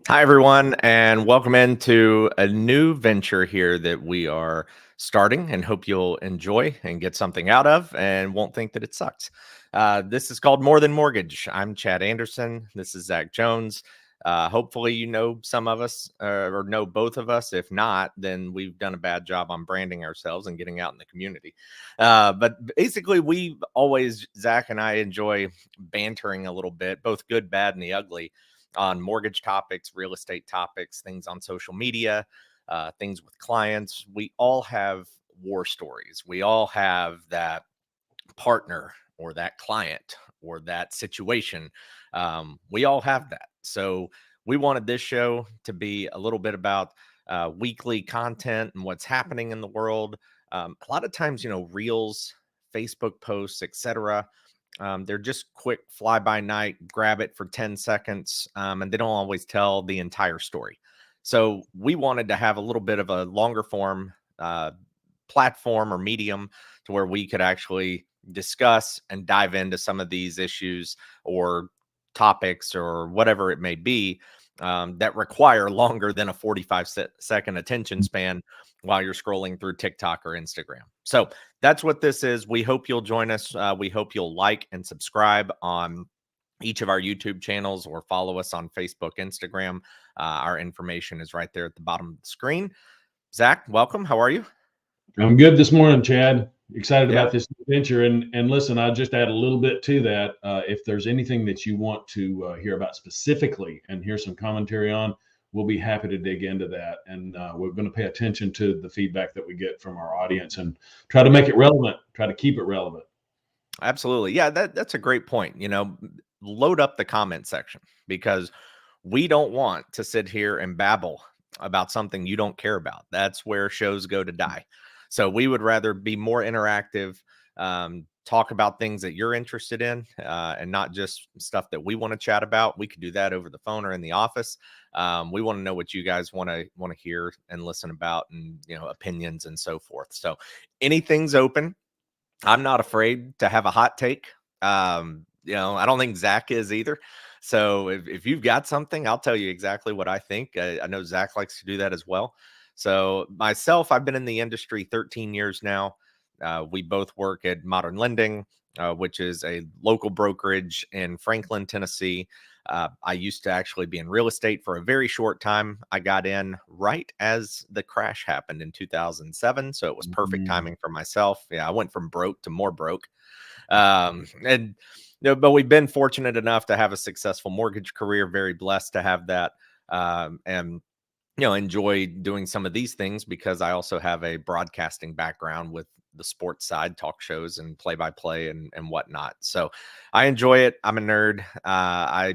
Hi, everyone, and welcome into a new venture here that we are starting and hope you'll enjoy and get something out of and won't think that it sucks. This is called More Than Mortgage. I'm Chad Anderson. This is Zack Jones. Hopefully, you know some of us or know both of us. If not, then we've done a bad job on branding ourselves and getting out in the community. But basically, we always, Zack and I, enjoy bantering a little bit, both good, bad, and the ugly on mortgage topics, real estate topics, things on social media, things with clients. We all have war stories. We all have that partner or that client or that situation. We all have that. So we wanted this show to be a little bit about weekly content and what's happening in the world. A lot of times, reels, Facebook posts, etc. They're just quick fly by night, grab it for 10 seconds, and they don't always tell the entire story. So we wanted to have a little bit of a longer form platform or medium to where we could actually discuss and dive into some of these issues or topics or whatever it may be that require longer than a 45-second attention span while you're scrolling through TikTok or Instagram. So that's what this is. We hope you'll join us. We hope you'll like and subscribe on each of our YouTube channels or follow us on Facebook, Instagram. Our information is right there at the bottom of the screen. Zack, welcome. How are you? I'm good this morning, Chad. Excited Yeah. about this adventure. And listen, I'll just add a little bit to that. If there's anything that you want to hear about specifically and hear some commentary on, we'll be happy to dig into that. And we're going to pay attention to the feedback that we get from our audience and try to make it relevant, try to keep it relevant. Absolutely. Yeah, that's a great point. Load up the comment section because we don't want to sit here and babble about something you don't care about. That's where shows go to die. So we would rather be more interactive, talk about things that you're interested in, and not just stuff that we want to chat about. We could do that over the phone or in the office. We want to know what you guys want to hear and listen about, and opinions and so forth. So anything's open. I'm not afraid to have a hot take. I don't think Zack is either. So if you've got something, I'll tell you exactly what I think. I know Zack likes to do that as well. So myself, I've been in the industry 13 years now. We both work at Modern Lending, which is a local brokerage in Franklin, Tennessee. I used to actually be in real estate for a very short time. I got in right as the crash happened in 2007. So it was perfect timing for myself. Yeah, I went from broke to more broke. And but we've been fortunate enough to have a successful mortgage career, very blessed to have that. And enjoy doing some of these things because I also have a broadcasting background with the sports side, talk shows and play-by-play and whatnot. So I enjoy it. I'm a nerd. I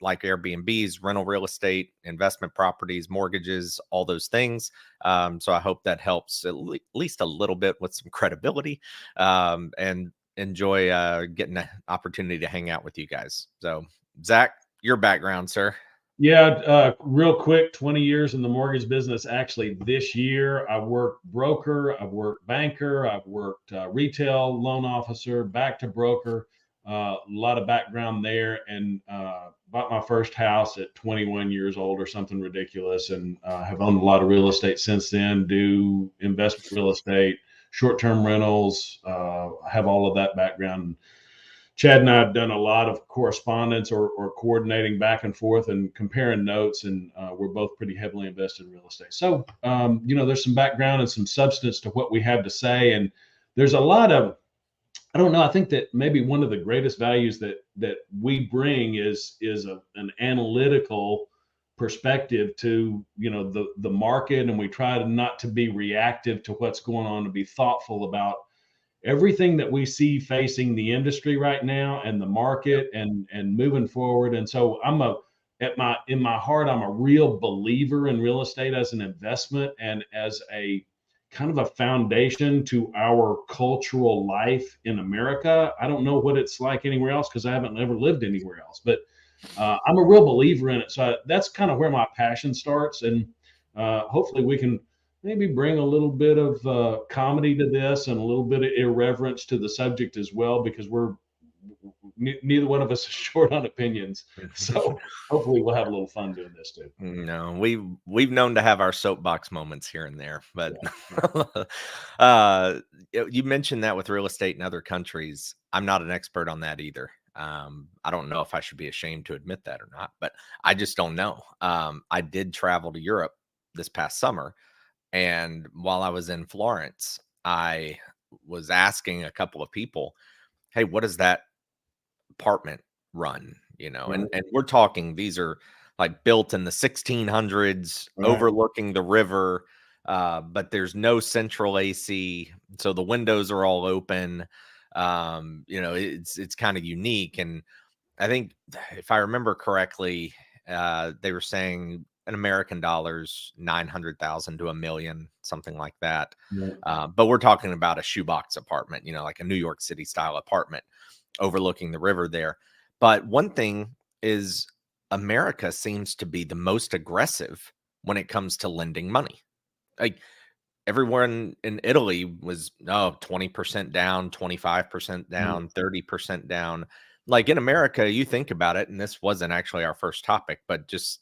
like Airbnbs, rental real estate, investment properties, mortgages, all those things. So I hope that helps at least a little bit with some credibility, and enjoy getting an opportunity to hang out with you guys. So Zack, your background, sir. Yeah, real quick, 20 years in the mortgage business. Actually, this year I've worked broker, I've worked banker, I've worked retail loan officer, back to broker. A lot of background there, and bought my first house at 21 years old or something ridiculous, and have owned a lot of real estate since then. Do investment real estate, short-term rentals. Have all of that background. Chad and I have done a lot of correspondence or coordinating back and forth and comparing notes, and we're both pretty heavily invested in real estate. So, there's some background and some substance to what we have to say, and there's a lot of, I don't know. I think that maybe one of the greatest values that we bring is an analytical perspective to the market, and we try to not to be reactive to what's going on, to be thoughtful about everything that we see facing the industry right now and the Yep. market and moving forward. And so in my heart, I'm a real believer in real estate as an investment and as a kind of a foundation to our cultural life in America. I don't know what it's like anywhere else because I haven't ever lived anywhere else, but I'm a real believer in it. So that's kind of where my passion starts. And hopefully we can maybe bring a little bit of comedy to this and a little bit of irreverence to the subject as well, because neither one of us is short on opinions. So hopefully we'll have a little fun doing this too. No, we've known to have our soapbox moments here and there, but Yeah. you mentioned that with real estate in other countries. I'm not an expert on that either. I don't know if I should be ashamed to admit that or not, but I just don't know. I did travel to Europe this past summer, and while I was in Florence, I was asking a couple of people, "Hey, what does that apartment run?" Right. And we're talking these are like built in the 1600s, Right. overlooking the river, but there's no central AC, so the windows are all open. It's kind of unique, and I think if I remember correctly, they were saying in American dollars, 900,000 to a million, something like that. Right. But we're talking about a shoebox apartment, like a New York City style apartment overlooking the river there. But one thing is, America seems to be the most aggressive when it comes to lending money. Like everyone in Italy was 20% down, 25% Right. down, 30% down. Like in America, you think about it, and this wasn't actually our first topic, but just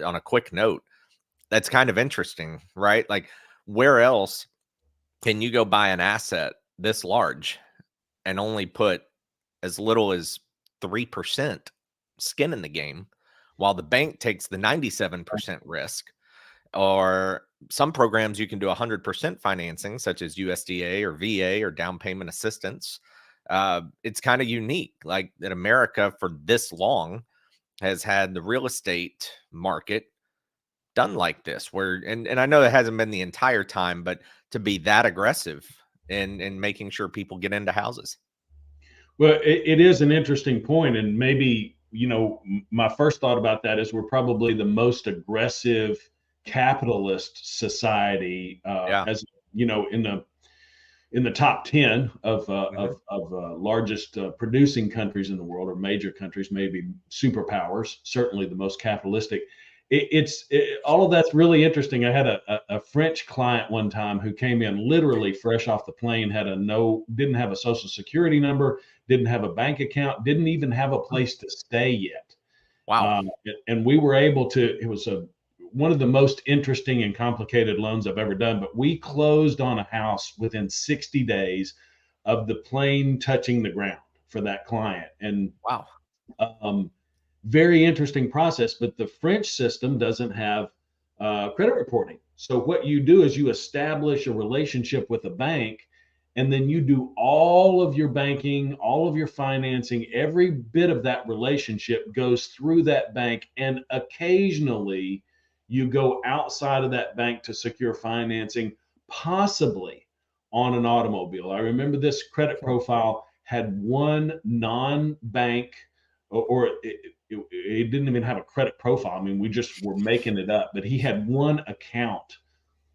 on a quick note, that's kind of interesting, right? Like where else can you go buy an asset this large and only put as little as 3% skin in the game, while the bank takes the 97% risk? Or some programs you can do 100% financing, such as USDA or VA or down payment assistance. It's kind of unique, like that America for this long has had the real estate market done like this, where and I know it hasn't been the entire time, but to be that aggressive in making sure people get into houses. Well, it is an interesting point, and maybe my first thought about that is we're probably the most aggressive capitalist society, Yeah. as in the top 10 of Mhm. largest producing countries in the world, or major countries, maybe superpowers. Certainly, the most capitalistic. All of that's really interesting. I had a French client one time who came in literally fresh off the plane, didn't have a social security number, didn't have a bank account, didn't even have a place to stay yet. Wow. Um, and we were able to. It was one of the most interesting and complicated loans I've ever done. But we closed on a house within 60 days of the plane touching the ground for that client. And Wow. um, very interesting process. But the French system doesn't have credit reporting. So what you do is you establish a relationship with a bank, and then you do all of your banking, all of your financing. Every bit of that relationship goes through that bank, and occasionally you go outside of that bank to secure financing, possibly on an automobile. I remember this credit profile had one non-bank, or it didn't even have a credit profile. I mean, we just were making it up, but he had one account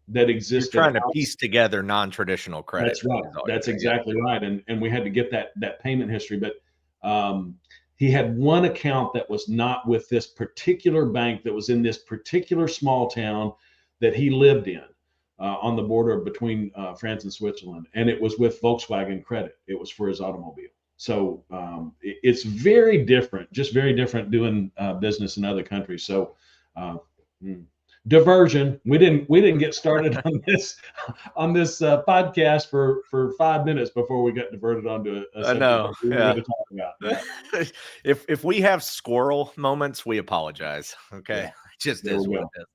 that You're existed trying to outside. piece together non-traditional credit That's right. is all you're That's saying. Yeah. exactly right. And we had to get that payment history. But he had one account that was not with this particular bank, that was in this particular small town that he lived in, on the border between France and Switzerland. And it was with Volkswagen Credit. It was for his automobile. So it's very different, just very different doing business in other countries. So uh, hmm. Diversion. We didn't get started on this podcast for 5 minutes before we got diverted onto a I subject know. that we were going Yeah. to talk about. Yeah, If we have squirrel moments, we apologize. Okay. yeah. It just There is we what go. it is.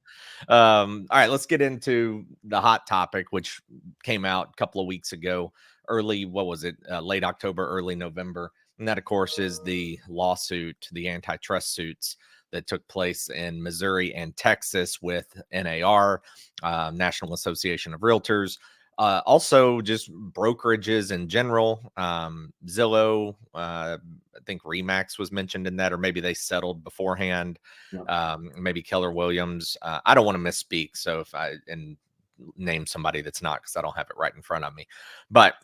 All right, let's get into the hot topic, which came out a couple of weeks ago, early, what was it? Late October, early November. And that, of course, is the lawsuit, the antitrust suits that took place in Missouri and Texas with NAR, National Association of Realtors. Also, just brokerages in general. Zillow, I think Remax was mentioned in that, or maybe they settled beforehand. Yeah. Maybe Keller Williams. I don't want to misspeak, so if I and name somebody that's not, because I don't have it right in front of me. But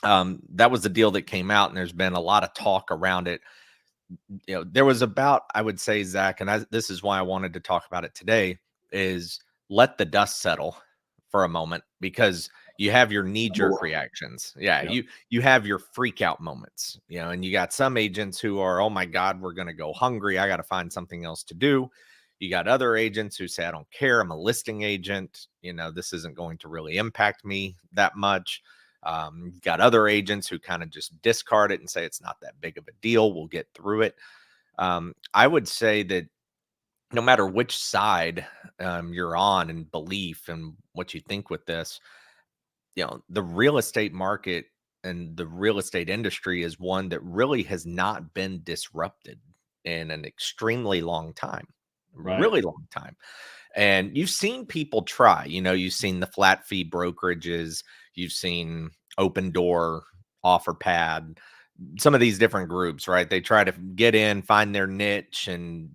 that was the deal that came out, and there's been a lot of talk around it. There was about, I would say, Zach, and this is why I wanted to talk about it today, is let the dust settle for a moment, because You have your knee Number jerk one. reactions. Yeah, Yep. you have your freak out moments, and you got some agents who are, "Oh my god, we're going to go hungry. I got to find something else to do." You got other agents who say, "I don't care. I'm a listing agent. This isn't going to really impact me that much." You got other agents who kind of just discard it and say it's not that big of a deal. We'll get through it. I would say that no matter which side you're on in belief and what you think with this, the real estate market and the real estate industry is one that really has not been disrupted in an extremely long time, Right. really long time. And you've seen people try, you've seen the flat fee brokerages, you've seen open door, offer pad, some of these different groups, right? They try to get in, find their niche and,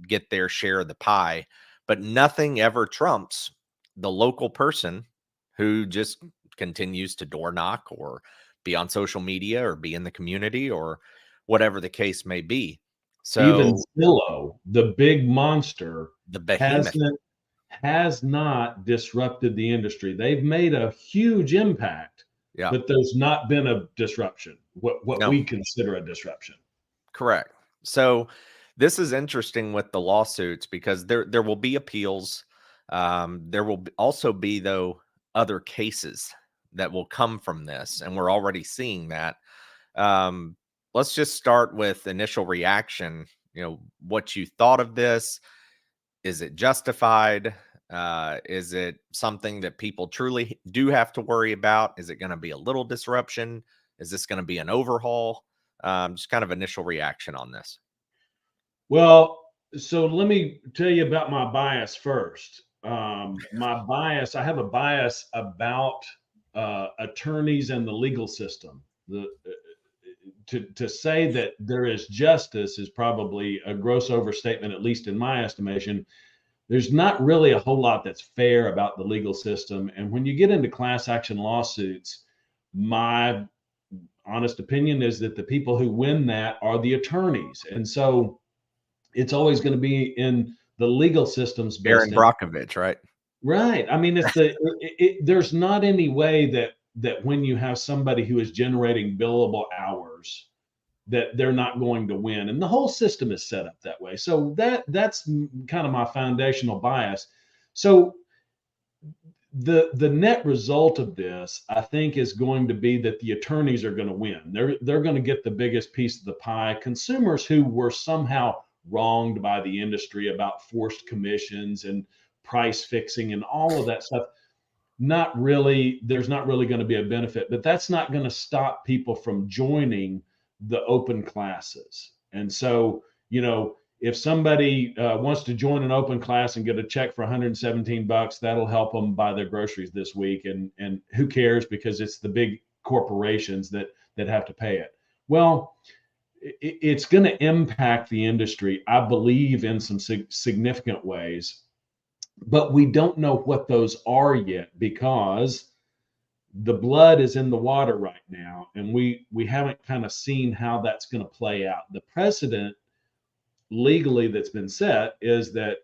get their share of the pie, but nothing ever trumps the local person who just continues to door knock or be on social media or be in the community or whatever the case may be. Even So Zillow, the big monster, the behemoth, hasn't has not disrupted the industry. They've made a huge impact, yeah, but there's not been a disruption, what no, we consider a disruption. correct. So this is interesting with the lawsuits because there will be appeals. There will also be though other cases that will come from this, and we're already seeing that. Um, let's just start with initial reaction. What you thought of this. Is it justified? Is it something that people truly do have to worry about? Is it going to be a little disruption? Is this going to be an overhaul? Just kind of initial reaction on this. Well, so let me tell you about my bias first. I have a bias about attorneys and the legal system. To say that there is justice is probably a gross overstatement, at least in my estimation. There's not really a whole lot that's fair about the legal system. And when you get into class action lawsuits, my honest opinion is that the people who win that are the attorneys. And so it's always going to be in the legal system's best Aaron interest. Brockovich, right? Right. I mean, there's not any way that when you have somebody who is generating billable hours, that they're not going to win, and the whole system is set up that way. So that's kind of my foundational bias. So the net result of this, I think, is going to be that the attorneys are going to win. They're going to get the biggest piece of the pie. Consumers who were somehow wronged by the industry about forced commissions and price fixing and all of that stuff, not really, there's not really going to be a benefit, but that's not going to stop people from joining the open classes. And so, if somebody wants to join an open class and get a check for 117 bucks, that'll help them buy their groceries this week. And who cares, because it's the big corporations that have to pay it. Well, it's going to impact the industry, I believe, in some significant ways, but we don't know what those are yet, because the blood is in the water right now, and we haven't kind of seen how that's going to play out. The precedent legally that's been set is that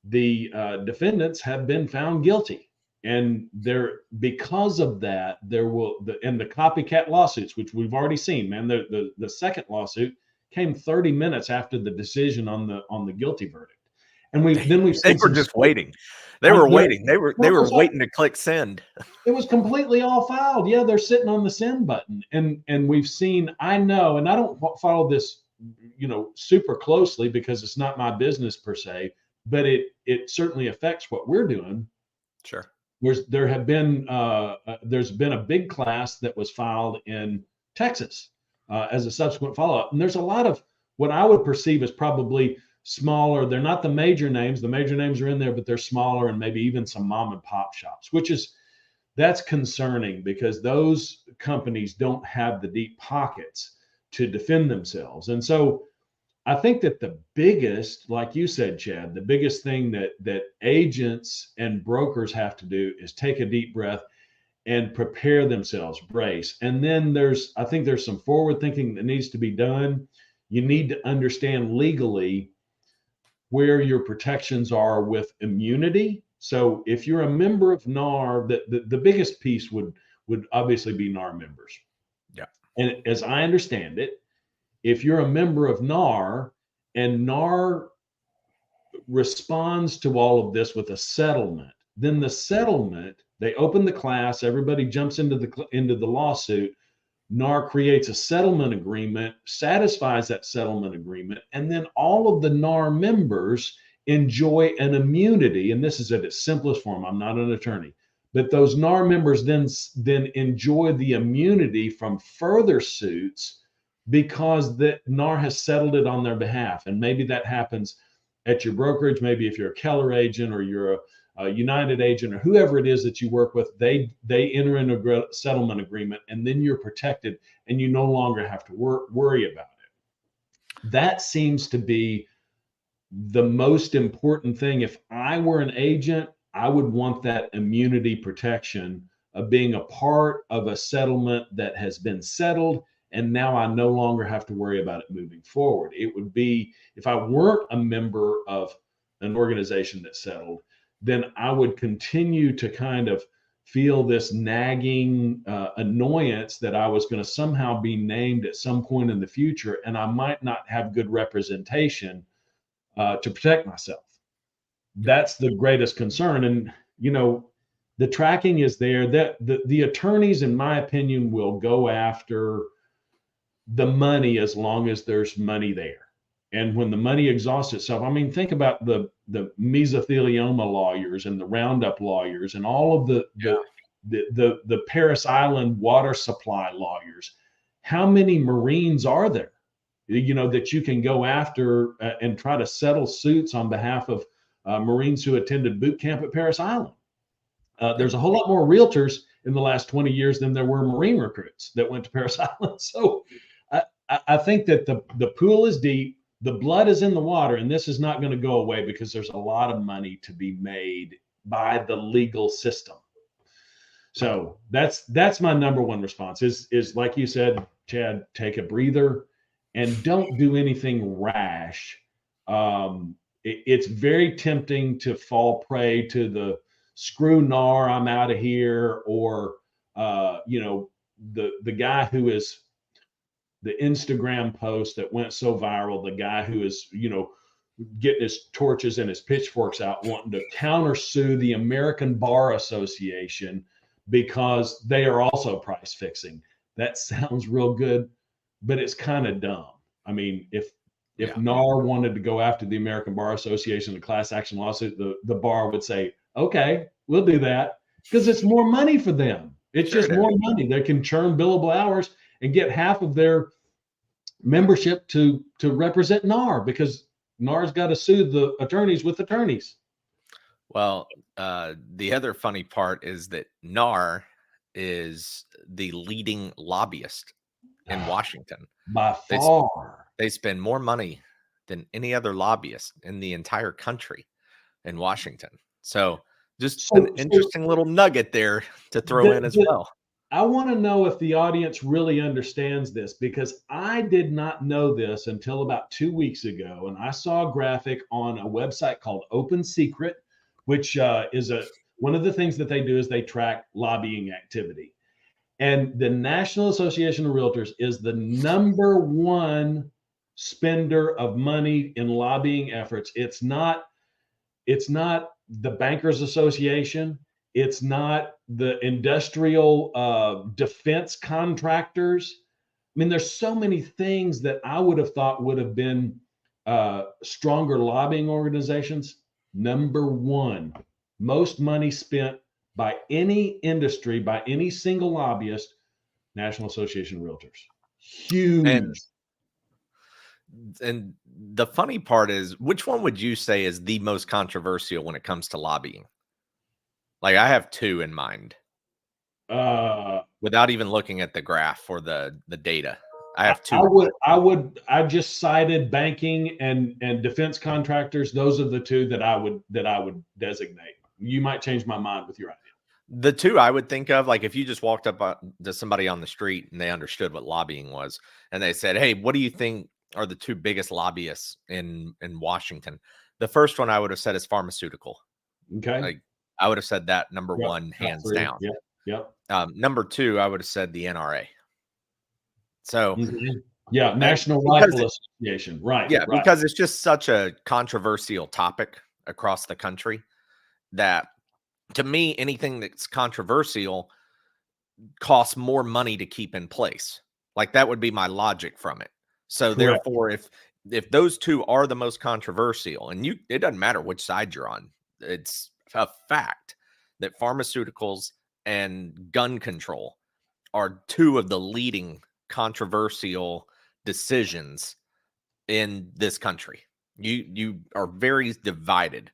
the defendants have been found guilty, and there, because of that, there will and the copycat lawsuits, which we've already seen, man, the second lawsuit came 30 minutes after the decision on the guilty verdict, and we've They seen were some just state. waiting. They were There, waiting. They well, were waiting to click send. it was completely all filed. Yeah, they're sitting on the send button, and we've seen. I know, and I don't follow this, super closely, because it's not my business per se, but it certainly affects what we're doing. Sure. There's been a big class that was filed in Texas as a subsequent follow up, and there's a lot of what I would perceive as probably smaller. They're not the major names. The major names are in there, but they're smaller, and maybe even some mom and pop shops, that's concerning, because those companies don't have the deep pockets to defend themselves. And so I think that the biggest, like you said, Chad, the biggest thing that agents and brokers have to do is take a deep breath and prepare themselves, brace. And then I think there's some forward thinking that needs to be done. You need to understand legally where your protections are with immunity, So if you're a member of NAR, the biggest piece would obviously be NAR members. Yeah. And as I understand it, if you're a member of NAR and NAR responds to all of this with a settlement, then the settlement, they open the class, everybody jumps into the lawsuit. NAR creates a settlement agreement, satisfies that settlement agreement, and then all of the NAR members enjoy an immunity. And this is at its simplest form. I'm not an attorney, but those NAR members then enjoy the immunity from further suits because the NAR has settled it on their behalf. And maybe that happens at your brokerage. Maybe if you're a Keller agent or you're a United agent or whoever it is that you work with, they enter into a settlement agreement, and then you're protected, and you no longer have to worry about it. That seems to be the most important thing. If I were an agent, I would want that immunity protection of being a part of a settlement that has been settled, and now I no longer have to worry about it moving forward. It would be, if I weren't a member of an organization that settled, then I would continue to kind of feel this nagging annoyance that I was going to somehow be named at some point in the future, and I might not have good representation to protect myself. That's the greatest concern. And, the tracking is there. That the attorneys, in my opinion, will go after the money as long as there's money there. And when the money exhausts itself, I mean, think about the mesothelioma lawyers and the Roundup lawyers and all of the Paris Island water supply lawyers. How many Marines are there, that you can go after and try to settle suits on behalf of Marines who attended boot camp at Paris Island? There's a whole lot more realtors in the last 20 years than there were Marine recruits that went to Paris Island. So I think that the pool is deep, the blood is in the water, and this is not going to go away because there's a lot of money to be made by the legal system. So that's my number one response is like you said, Chad, take a breather and don't do anything rash. It's very tempting to fall prey to the screw NAR, I'm out of here, or the guy who is the Instagram post that went so viral, the guy who is, getting his torches and his pitchforks out, wanting to countersue the American Bar Association because they are also price fixing. That sounds real good, but it's kind of dumb. I mean, if NAR wanted to go after the American Bar Association in a class action lawsuit, the bar would say, okay, we'll do that, because it's more money for them. It's just more money. They can churn billable hours and get half of their membership to represent NAR, because NAR's got to sue the attorneys with attorneys. Well, the other funny part is that NAR is the leading lobbyist in Washington. By far. They spend more money than any other lobbyist in the entire country in Washington. So just an interesting little nugget there to throw in as well. I want to know if the audience really understands this, because I did not know this until about 2 weeks ago. And I saw a graphic on a website called Open Secret, which is one of the things that they do is they track lobbying activity. And the National Association of Realtors is the number one spender of money in lobbying efforts. It's not the Bankers Association. It's not the industrial defense contractors. I mean, there's so many things that I would have thought would have been stronger lobbying organizations. Number one, most money spent by any industry, by any single lobbyist, National Association of Realtors. Huge. And the funny part is, which one would you say is the most controversial when it comes to lobbying? Like, I have two in mind. Without even looking at the graph or the data. I have two. I just cited banking and defense contractors. Those are the two that I would designate. You might change my mind with your idea. The two I would think of, like if you just walked up to somebody on the street and they understood what lobbying was, and they said, hey, what do you think are the two biggest lobbyists in Washington? The first one I would have said is pharmaceutical. Okay. Like I would have said that number Yep. one, Top hands three. down. Yep. Yep. Number two, I would have said the NRA. So, Mhm. Yeah. uh, National because Rifle Association. Right. yeah, Right. because it's just such a controversial topic across the country that to me, anything that's controversial costs more money to keep in place. Like that would be my logic from it. So Correct. therefore, if those two are the most controversial, and it doesn't matter which side you're on, it's a fact that pharmaceuticals and gun control are two of the leading controversial decisions in this country. You are very divided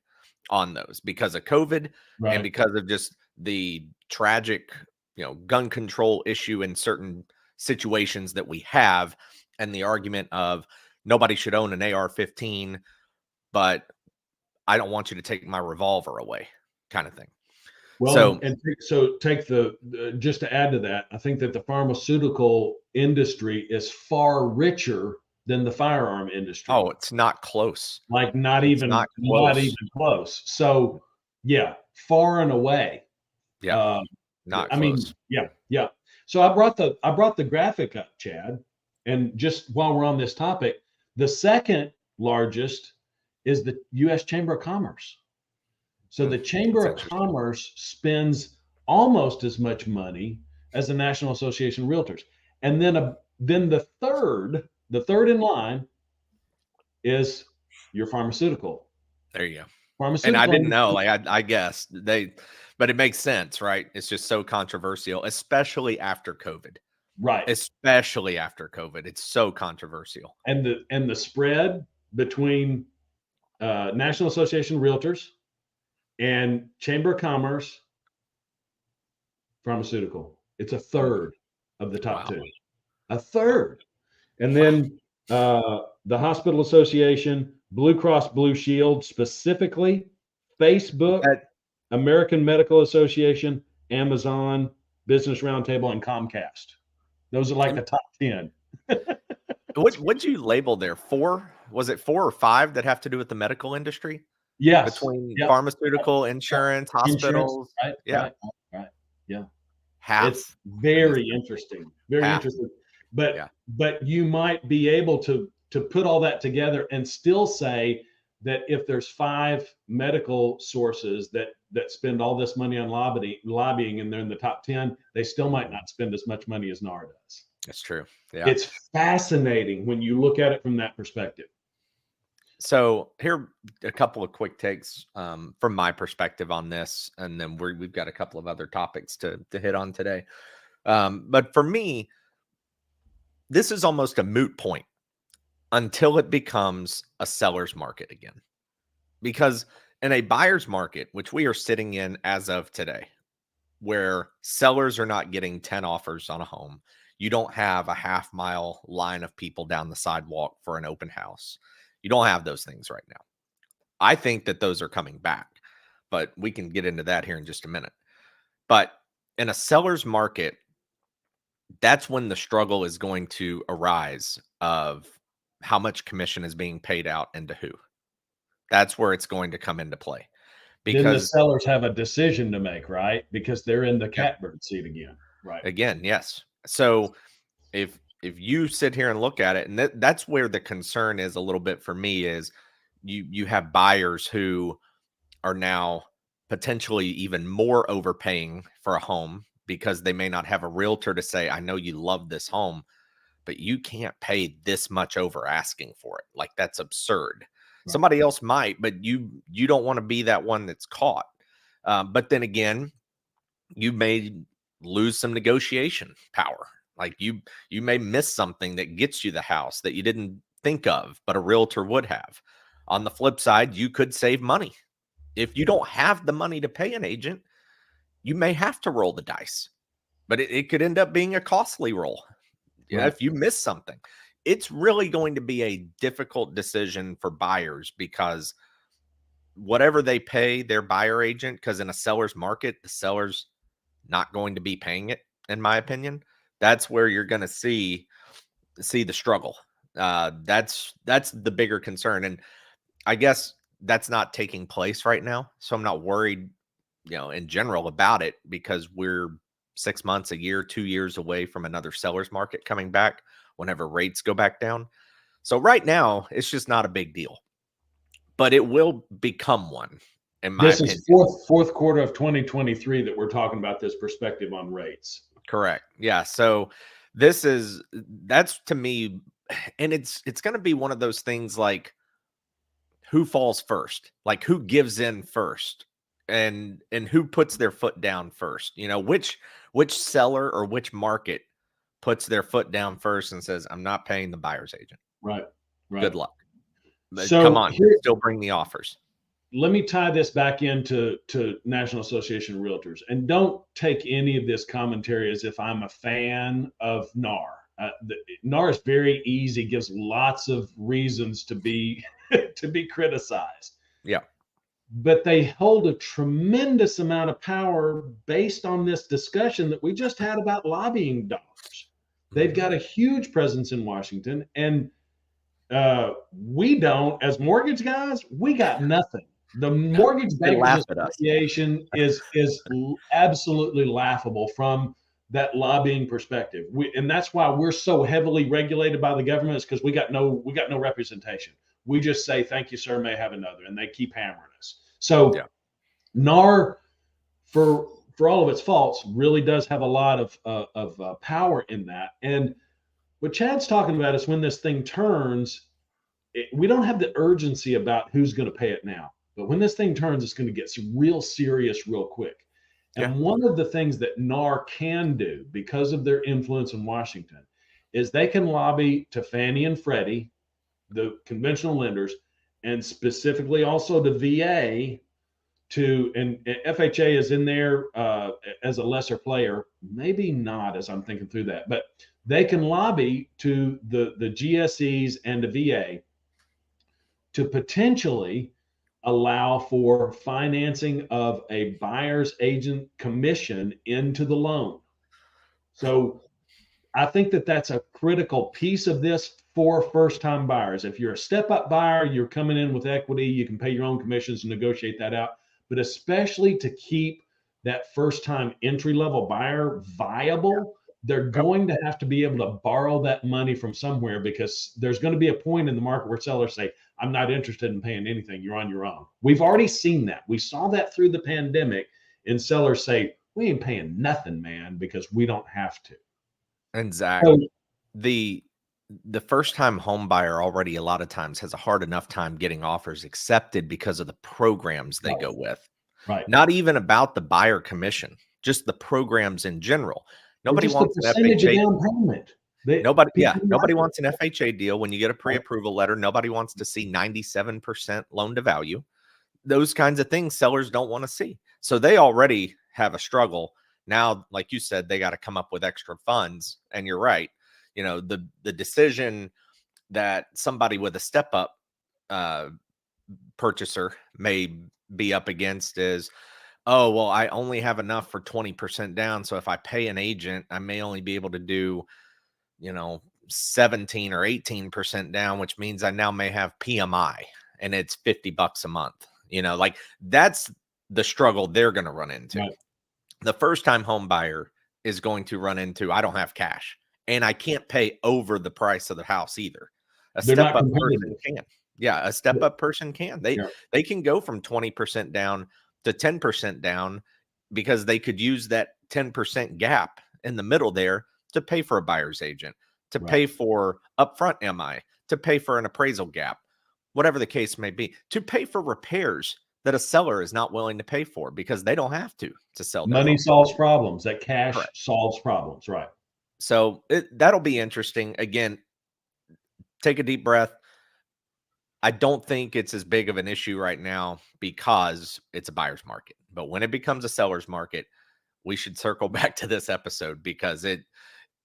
on those because of COVID and Right. because of just the tragic, gun control issue in certain situations that we have, and the argument of nobody should own an AR-15, but I don't want you to take my revolver away, kind of thing. Well, So, take just to add to that, I think that the pharmaceutical industry is far richer than the firearm oh, industry. it's not close. Like It's not not close. even close. So yeah, far and away. Yeah, Uh, not I mean, close. yeah, yeah. So I brought the graphic up, Chad, and just while we're on this topic, the second largest is the U.S. Chamber of Commerce. So Hmm, the Chamber that's of interesting. Commerce spends almost as much money as the National Association of Realtors, and then the third in line is your pharmaceutical. There you go. And I Pharmaceutical didn't know, industry, like, I guess but it makes sense, right? It's just so controversial, especially after COVID. right? Especially after COVID. It's so controversial. And the spread between National Association of Realtors and Chamber of Commerce pharmaceutical. It's a Mm, third of the top wow. two, a Wow. third. And Wow. then the Hospital Association, Blue Cross Blue Shield specifically, Facebook, That American Medical Association, Amazon, Business Roundtable, and Comcast. Those are like the top 10. what'd you label there? 4? Was it 4 or 5 that have to do with the medical industry? Yes. Between Yep. Yep. pharmaceutical, Yep. insurance, Insurance. hospitals? Right. Yeah. Right. Right. Yeah. It's Half in this very country. interesting. Very Half. interesting. Yeah. But you might be able to put all that together and still say that if there's five medical sources that spend all this money on lobbying and they're in the top 10, they still might Mhm. not spend as much money as NAR does. It's true. Yeah. It's fascinating when you look at it from that perspective. So here a couple of quick takes from my perspective on this, and then we've got a couple of other topics to hit on today. But for me, this is almost a moot point until it becomes a seller's market again. Because in a buyer's market, which we are sitting in as of today, where sellers are not getting 10 offers on a home, you don't have a half-mile line of people down the sidewalk for an open house. You don't have those things right now. I think that those are coming back, but we can get into that here in just a minute. But in a seller's market, that's when the struggle is going to arise of how much commission is being paid out and to who. That's where it's going to come into play Then the because sellers have a decision to make, right? Because they're in the yeah, catbird seat again. Right. again, yes. So if you sit here and look at it, and that's where the concern is a little bit for me is you have buyers who are now potentially even more overpaying for a home because they may not have a realtor to say, I know you love this home, but you can't pay this much over asking for it. Like that's absurd. Right. Somebody else might, but you don't want to be that one that's caught. But then again, you may lose some negotiation power. Like you may miss something that gets you the house that you didn't think of, but a realtor would have. On the flip side, you could save money. If you don't have the money to pay an agent, you may have to roll the dice, but it could end up being a costly roll. Right. If you miss something, it's really going to be a difficult decision for buyers because whatever they pay their buyer agent, because in a seller's market, the seller's not going to be paying it, in my opinion. That's where you're going to see the struggle. That's the bigger concern, and I guess that's not taking place right now. So I'm not worried in general about it, because we're 6 months, a year, 2 years away from another seller's market coming back whenever rates go back down. So right now, it's just not a big deal, but it will become one, in my This is opinion. fourth quarter of 2023 that we're talking about this perspective on rates. Correct. Yeah. So that's to me, and it's going to be one of those things like who falls first, like who gives in first, and who puts their foot down first. Which seller or which market puts their foot down first and says, "I'm not paying the buyer's agent. Right. Good Right. luck. But come So on, here, still bring the offers." let me tie this back into National Association of Realtors, and don't take any of this commentary as if I'm a fan of NAR. NAR is very easy, gives lots of reasons to be to be criticized, Yeah. but they hold a tremendous amount of power based on this discussion that we just had about lobbying dollars. They've Mhm. got a huge presence in Washington, and we don't, as mortgage guys, we got nothing. The Mortgage They Bankers laugh at us. Association is absolutely laughable from that lobbying perspective. And that's why we're so heavily regulated by the government, is because we got no representation. We just say thank you, sir, may have another, and they keep hammering us. Yeah. So NAR, for all of its faults, really does have a lot of power in that. And what Chad's talking about is when this thing turns, we don't have the urgency about who's going to pay it now. But when this thing turns, it's going to get real serious real quick. Yeah. And one of the things that NAR can do because of their influence in Washington is they can lobby to Fannie and Freddie, the conventional lenders, and specifically also the VA and FHA is in there as a lesser player, maybe not as I'm thinking through that, but they can lobby to the GSEs and the VA to potentially allow for financing of a buyer's agent commission into the loan. So I think that that's a critical piece of this for first time buyers. If you're a step up buyer, you're coming in with equity, you can pay your own commissions and negotiate that out. But especially to keep that first time entry level buyer viable, they're Yep. going to have to be able to borrow that money from somewhere, because there's going to be a point in the market where sellers say, I'm not interested in paying anything. You're on your own. We've already seen that. We saw that through the pandemic, and sellers say, we ain't paying nothing, man, because we don't have to. And Zach, So, the the first time home buyer already a lot of times has a hard enough time getting offers accepted because of the programs they right, go with. right. Not even about the buyer commission, just the programs in general. Or Nobody just the wants an percentage of FHA. down payment. Nobody, yeah, People like nobody it. wants an FHA deal when you get a Right, pre-approval letter. Nobody wants to see 97% loan to value. Those kinds of things sellers don't want to see. So they already have a struggle. Now, like you said, they got to come up with extra funds. And you're right. The decision that somebody with a step up uh, purchaser may be up against is, oh, well, I only have enough for 20% down. So if I pay an agent, I may only be able to do, 17 or 18% down, which means I now may have PMI and it's $50 a month. Like that's the struggle they're going to run into. right. The first time home buyer is going to run into, I don't have cash and I can't pay over the price of the house either. A They're step not up person competitive. can. Yeah, a step up person can. They Yeah, they can go from 20% down to 10% down because they could use that 10% gap in the middle there to pay for a buyer's agent, to right. pay for upfront MI, to pay for an appraisal gap, whatever the case may be, to pay for repairs that a seller is not willing to pay for because they don't have to sell their Money home. solves problems. That cash Correct. solves problems. Right. So that'll be interesting. Again, take a deep breath. I don't think it's as big of an issue right now because it's a buyer's market. But when it becomes a seller's market, we should circle back to this episode because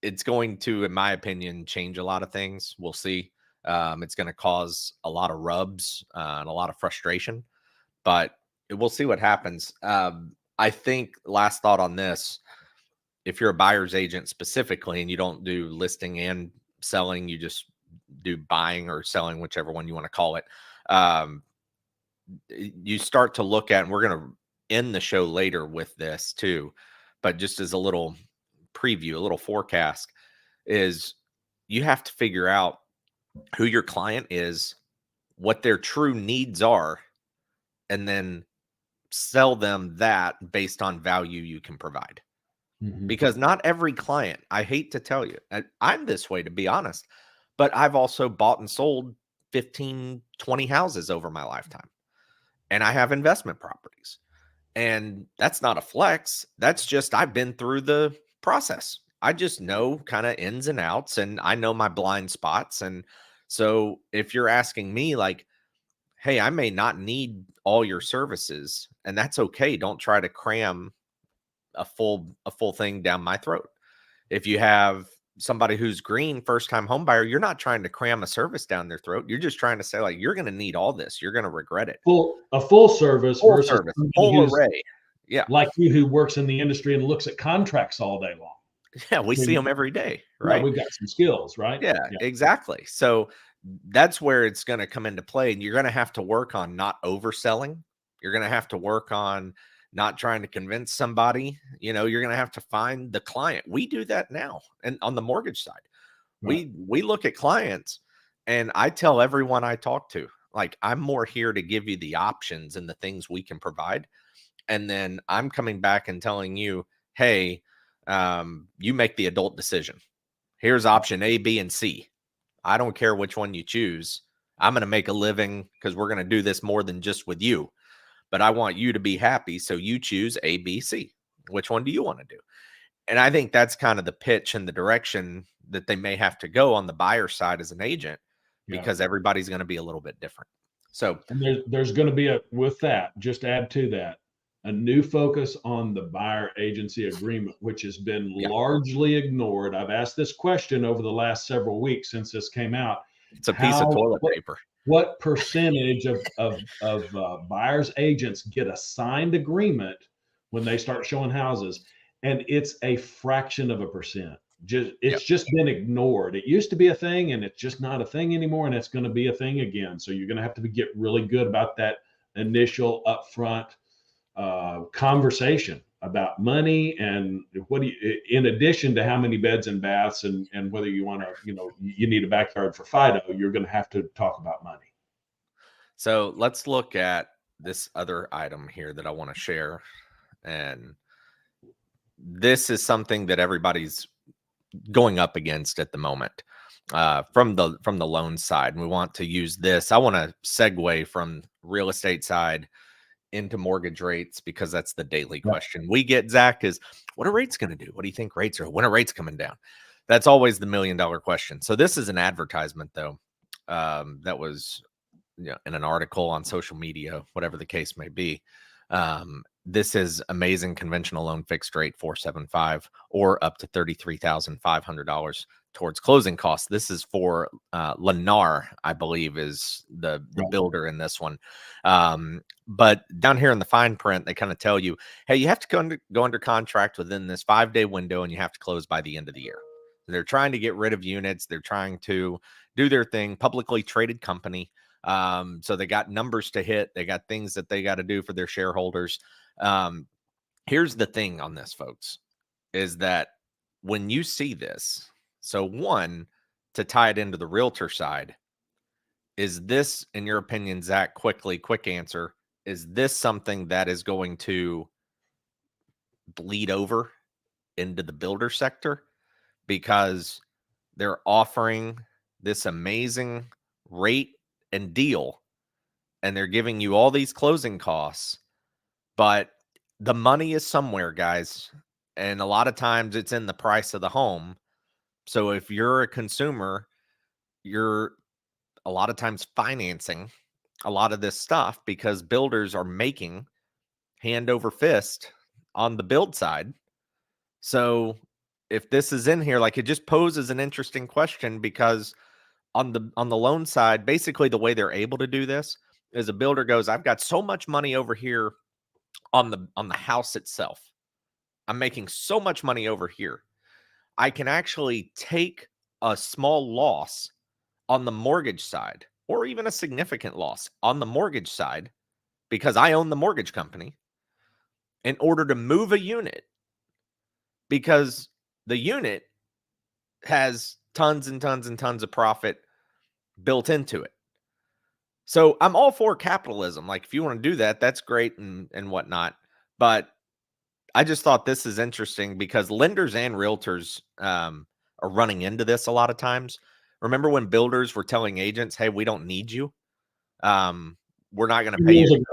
it's going to, in my opinion, change a lot of things. We'll see. It's going to cause a lot of rubs and a lot of frustration, but we'll see what happens. I think last thought on this: if you're a buyer's agent specifically and you don't do listing and selling, you just do buying or selling, whichever one you want to call it. Um, you start to look at, and we're going to end the show later with this too, but just as a little preview, a little forecast, is you have to figure out who your client is, what their true needs are, and then sell them that based on value you can provide. Mhm. Because not every client, I hate to tell you, I'm this way to be honest, but I've also bought and sold 15, 20 houses over my lifetime. And I have investment properties. And that's not a flex. That's just I've been through the process. I just know kind of ins and outs and I know my blind spots. And so if you're asking me, like, hey, I may not need all your services, and that's okay. Don't try to cram a full thing down my throat. If you have somebody who's green, first time home buyer, you're not trying to cram a service down their throat. You're just trying to say, like, you're going to need all this. You're going to regret it. Full service Full versus service, somebody full who's array. Yeah. like you, who works in the industry and looks at contracts all day long. Yeah. We I see mean, them every day. yeah, Right. we've got some skills, right? Yeah, Yeah. exactly. So that's where it's going to come into play. And you're going to have to work on not overselling. You're going to have to work on not trying to convince somebody. You're going to have to find the client. We do that now. And on the mortgage side, Right. we look at clients, and I tell everyone I talk to, like, I'm more here to give you the options and the things we can provide. And then I'm coming back and telling you, hey, you make the adult decision. Here's option A, B, and C. I don't care which one you choose. I'm going to make a living because we're going to do this more than just with you. But I want you to be happy. So you choose A, B, C. Which one do you want to do? And I think that's kind of the pitch and the direction that they may have to go on the buyer side as an agent, Yeah. because everybody's going to be a little bit different. So, And there's going to be with that, just add to that, a new focus on the buyer agency agreement, which has been yeah, largely ignored. I've asked this question over the last several weeks since this came out. it's a piece of How toilet paper. what percentage of buyers agents get a signed agreement when they start showing houses? And it's a fraction of a percent. Yeah. It's just been ignored. It used to be a thing, and it's just not a thing anymore, and it's going to be a thing again. So you're going to have to get really good about that initial upfront conversation about money, and what do you, in addition to how many beds and baths, and whether you want to, you need a backyard for Fido, you're going to have to talk about money. So let's look at this other item here that I want to share. And this is something that everybody's going up against at the moment, from the loan side. And we want to use this. I want to segue from real estate side into mortgage rates, because that's the daily Yeah. question we get, Zach, is what are rates going to do? What do you think rates are? When are rates coming down? That's always the $1,000,000 question. So this is an advertisement, though, that was, in an article on social media, whatever the case may be. This is amazing conventional loan fixed rate 475 or up to $33,500 towards closing costs. This is for Lennar, I believe, is the Right. builder in this one. But down here in the fine print, they kind of tell you, hey, you have to go under contract within this 5-day window, and you have to close by the end of the year. They're trying to get rid of units. They're trying to do their thing. Publicly traded company. So they got numbers to hit. They got things that they got to do for their shareholders. Um, Here's the thing on this, folks, is that when you see this, so one, to tie it into the realtor side, is this, in your opinion, Zach, quick answer, is this something that is going to bleed over into the builder sector? Because they're offering this amazing rate and deal, and they're giving you all these closing costs, but the money is somewhere, guys. And a lot of times it's in the price of the home. So if you're a consumer, you're a lot of times financing a lot of this stuff because builders are making hand over fist on the build side. So if this is in here, like, it just poses an interesting question, because on the loan side, basically the way they're able to do this is a builder goes, I've got so much money over here on the house itself. I'm making so much money over here. I can actually take a small loss on the mortgage side, or even a significant loss on the mortgage side, because I own the mortgage company. in order to move a unit because the unit has tons and tons and tons of profit built into it. So I'm all for capitalism. Like if you want to do that, that's great and whatnot. But I just thought this is interesting because lenders and realtors are running into this a lot of times. Remember when builders were telling agents, "Hey, we don't need you. Um, we're not going to 2 pay you. years ago.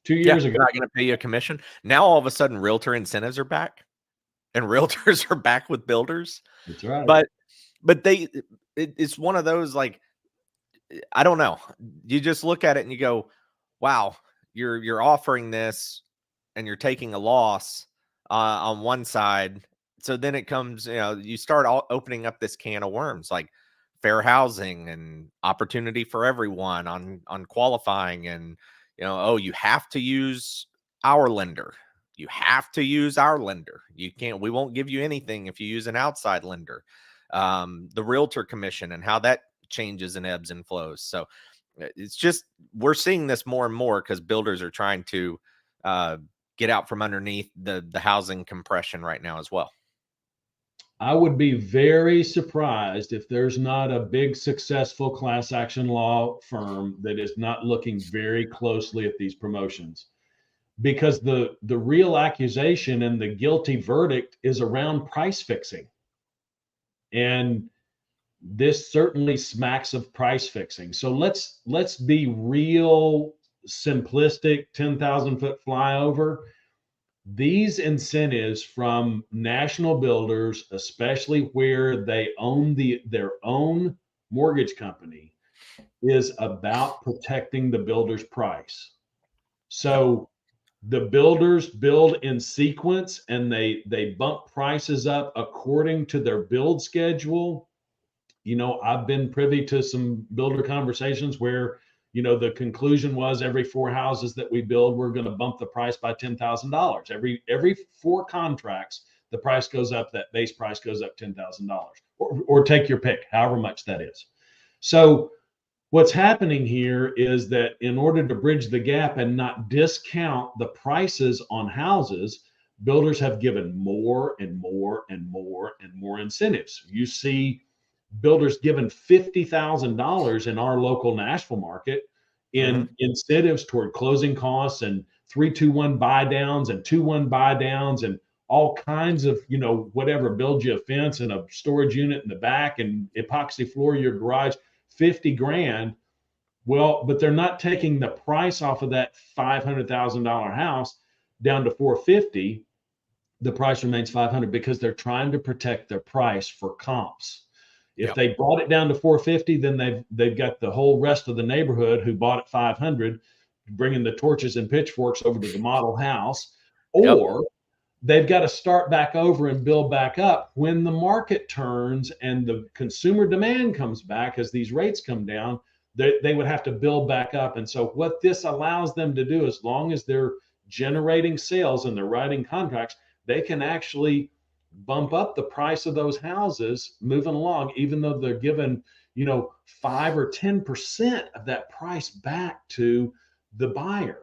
2 Yeah, years ago. we're not going to pay you a commission." Now all of a sudden, realtor incentives are back, and realtors are back with builders. That's right. But it's one of those like I don't know. You just look at it and you go, "Wow, you're offering this and you're taking a loss on one side." So then it comes, you start opening up this can of worms, like fair housing and opportunity for everyone on qualifying, and oh, you have to use our lender. You have to use our lender. You can't. We won't give you anything if you use an outside lender. The realtor commission and how that changes and ebbs and flows. So it's just we're seeing this more and more because builders are trying to uh, get out from underneath the housing compression right now as well. I would be very surprised if there's not a big successful class action law firm that is not looking very closely at these promotions, because the real accusation and the guilty verdict is around price fixing. And this certainly smacks of price fixing. So let's be real simplistic, 10,000-foot flyover. These incentives from national builders, especially where they own their own mortgage company, is about protecting the builder's price. Yep. So the builders build in sequence and they bump prices up according to their build schedule. I've been privy to some builder conversations where, the conclusion was every 4 houses that we build, we're going to bump the price by $10,000. Every 4 contracts, the price goes up, that base price goes up $10,000, or take your pick, however much that is. So what's happening here is that in order to bridge the gap and not discount the prices on houses, builders have given more and more and more and more incentives. You see builders given $50,000 in our local Nashville market Hmm. in incentives toward closing costs and 3-2-1 buy downs and 2-1 buy downs and all kinds of, whatever, build you a fence and a storage unit in the back and epoxy floor your garage, 50 grand. Well, but they're not taking the price off of that $500,000 house down to 450. The price remains 500 because they're trying to protect their price for comps. If Yep. they brought it down to 450, then they've got the whole rest of the neighborhood who bought at 500 bringing the torches and pitchforks over to the model house, Yep. or they've got to start back over and build back up when the market turns and the consumer demand comes back as these rates come down. They would have to build back up. And so what this allows them to do, as long as they're generating sales and they're writing contracts, they can actually bump up the price of those houses moving along, even though they're given, 5 or 10% of that price back to the buyer.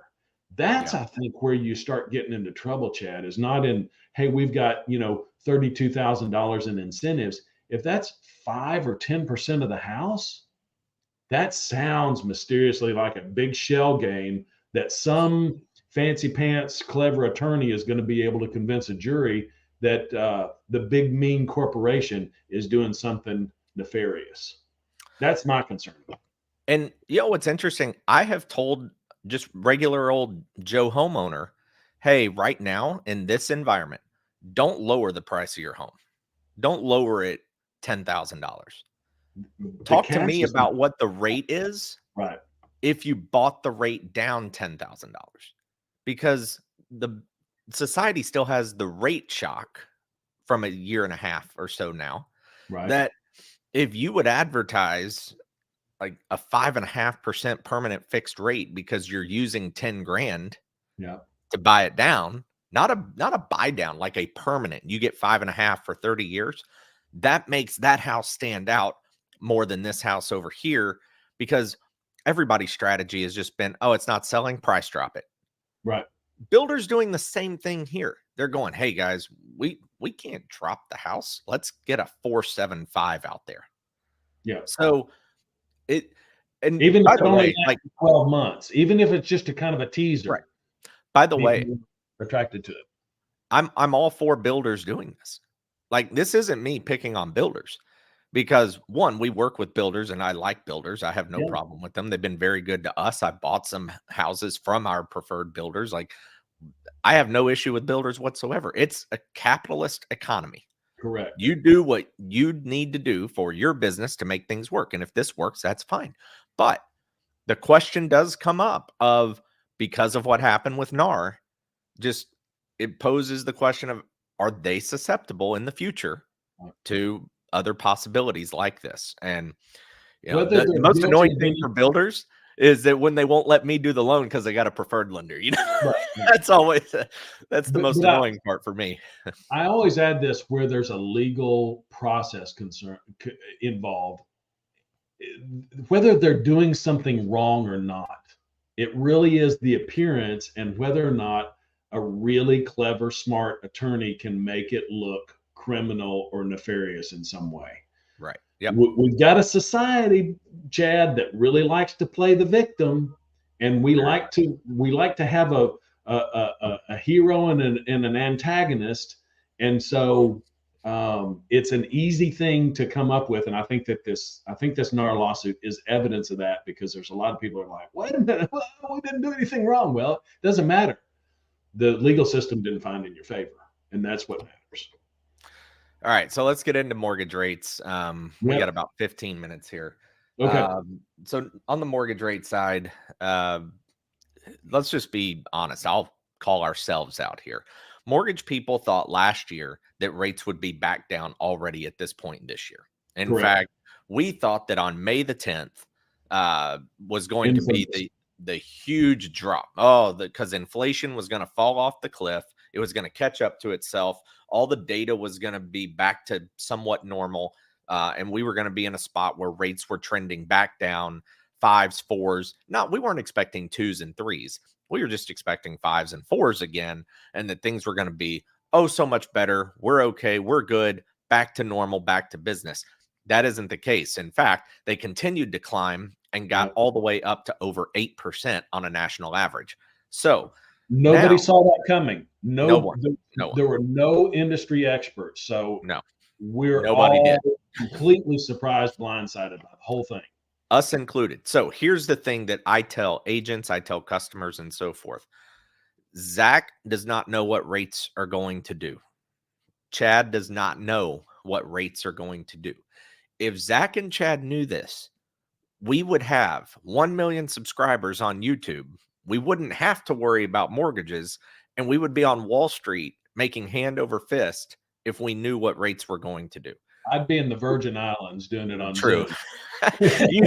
That's, Yeah. I think, where you start getting into trouble, Chad, is not in, hey, we've got, $32,000 in incentives. If that's 5 or 10% of the house, that sounds mysteriously like a big shell game that some fancy pants, clever attorney is going to be able to convince a jury that the big mean corporation is doing something nefarious. That's my concern. And what's interesting? I have told just regular old Joe homeowner, hey, right now in this environment, don't lower the price of your home. Don't lower it $10,000. The Talk to cash me is about what the rate is right. if you bought the rate down $10,000, because the society still has the rate shock from a year and a half or so now, Right. that if you would advertise like a 5.5% permanent fixed rate because you're using 10 grand Yeah. to buy it down, not a buy down, like a permanent, you get 5.5 for 30 years. That makes that house stand out more than this house over here, because everybody's strategy has just been, oh, it's not selling, price drop it. Right. Builders doing the same thing here. They're going, "Hey guys, we can't drop the house. Let's get a 475 out there." Yeah. So it and Even if by it the only way, like lasts 12 months, even if it's just a kind of a right. teaser, By the way, people are attracted to it. I'm all for builders doing this. Like this isn't me picking on builders because one, we work with builders and I like builders. I have no Yeah, problem with them. They've been very good to us. I bought some houses from our preferred builders. Like I have no issue with builders whatsoever. It's a capitalist economy. correct. You do what you need to do for your business to make things work. And if this works, that's fine. But the question does come up of because of what happened with NAR, just it poses the question of are they susceptible in the future to other possibilities like this? And Whether the they're most guilty annoying of thing any for builders is that when they won't let me do the loan because they got a preferred lender, right, right. that's always that's the most But annoying part for me. I always add this where there's a legal process involved, whether they're doing something wrong or not. It really is the appearance and whether or not a really clever, smart attorney can make it look criminal or nefarious in some way. Right. Yep. We've got a society, Chad, that really likes to play the victim, and Very much. we like to have a hero and an antagonist, and so it's an easy thing to come up with. And I think this NAR lawsuit is evidence of that because there's a lot of people who are like, wait a minute, well, we didn't do anything wrong. Well, it doesn't matter. The legal system didn't find in your favor, and that's what matters. All right, so let's get into mortgage rates. We got Yep. about 15 minutes here. Okay. So on the mortgage rate side, let's just be honest. I'll call ourselves out here. Mortgage people thought last year that rates would be back down already at this point this year. In Correct. fact, we thought that on May the 10th was going to be Infamous. the huge drop. Oh, because inflation was going to fall off the cliff. It was going to catch up to itself. All the data was going to be back to somewhat normal. And we were going to be in a spot where rates were trending back down, fives, fours. Not, we weren't expecting twos and threes. We were just expecting fives and fours again, and that things were going to be, oh, so much better. We're okay. We're good. Back to normal, back to business. That isn't the case. In fact, they continued to climb and got Yeah. all the way up to over 8% on a national average. So Nobody now, saw that coming. no one, no one, There were no industry experts. So no, we're nobody did. all completely surprised, blindsided by the whole thing. Us included. So here's the thing that I tell agents, I tell customers, and so forth. Zach does not know what rates are going to do. Chad does not know what rates are going to do. If Zach and Chad knew this, we would have 1 million subscribers on YouTube. We wouldn't have to worry about mortgages, and we would be on Wall Street making hand over fist if we knew what rates were going to do. I'd be in the Virgin Islands doing it on True. Zoom. you,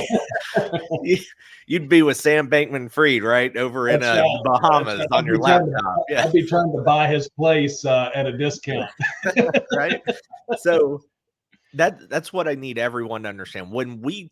you- would be with Sam Bankman Fried, right? Over in That's right. the That's Bahamas right. on your laptop. Yeah. I'd be trying to buy his place at a discount. Right. So that's what I need everyone to understand. When we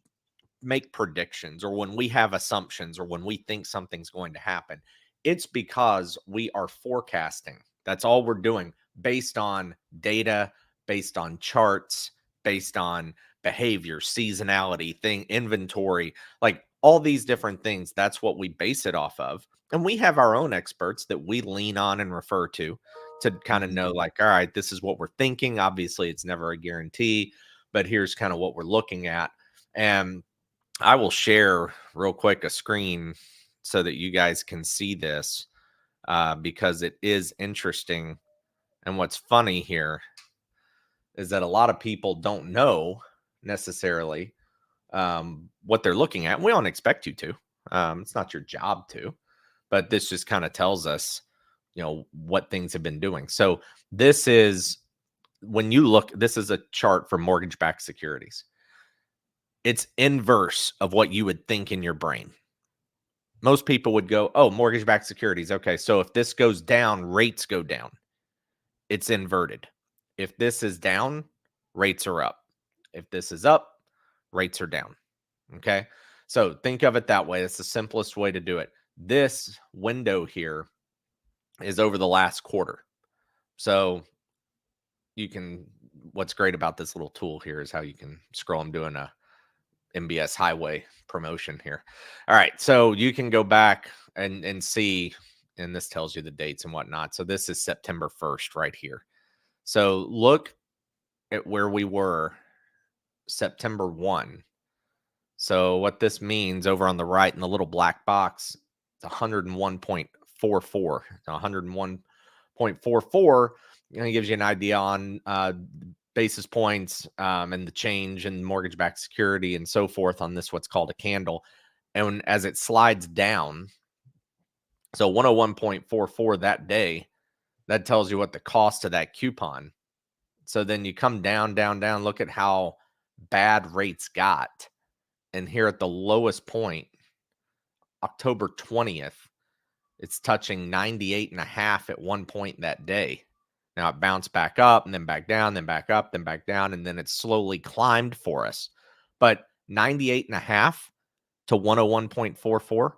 make predictions or when we have assumptions or when we think something's going to happen, it's because we are forecasting. That's all we're doing based on data, based on charts, based on behavior, seasonality, inventory, like all these different things. That's what we base it off of. And we have our own experts that we lean on and refer to kind of know, like, all right, this is what we're thinking. Obviously, it's never a guarantee, but here's kind of what we're looking at. And I will share real quick a screen so that you guys can see this because it is interesting. And what's funny here is that a lot of people don't know necessarily what they're looking at. We don't expect you to. It's not your job to, but this just kind of tells us, what things have been doing. So this is when you look, this is a chart for mortgage-backed securities. It's inverse of what you would think in your brain. Most people would go, oh, mortgage-backed securities. Okay, so if this goes down, rates go down. It's inverted. If this is down, rates are up. If this is up, rates are down. Okay, so think of it that way. It's the simplest way to do it. This window here is over the last quarter. So you can, what's great about this little tool here is how you can scroll. I'm doing a MBS highway promotion here. All right. So you can go back and see, and this tells you the dates and whatnot. So this is September 1st right here. So look at where we were September 1. So what this means over on the right in the little black box, it's 101.44. 101.44, gives you an idea on basis points and the change in mortgage-backed security and so forth on this, what's called a candle. And as it slides down, so 101.44 that day, that tells you what the cost of that coupon. So then you come down, down, down, look at how bad rates got. And here at the lowest point, October 20th, it's touching 98.5 at one point that day. Now it bounced back up and then back down, then back up, then back down, and then it's slowly climbed for us. But 98.5 to 101.44,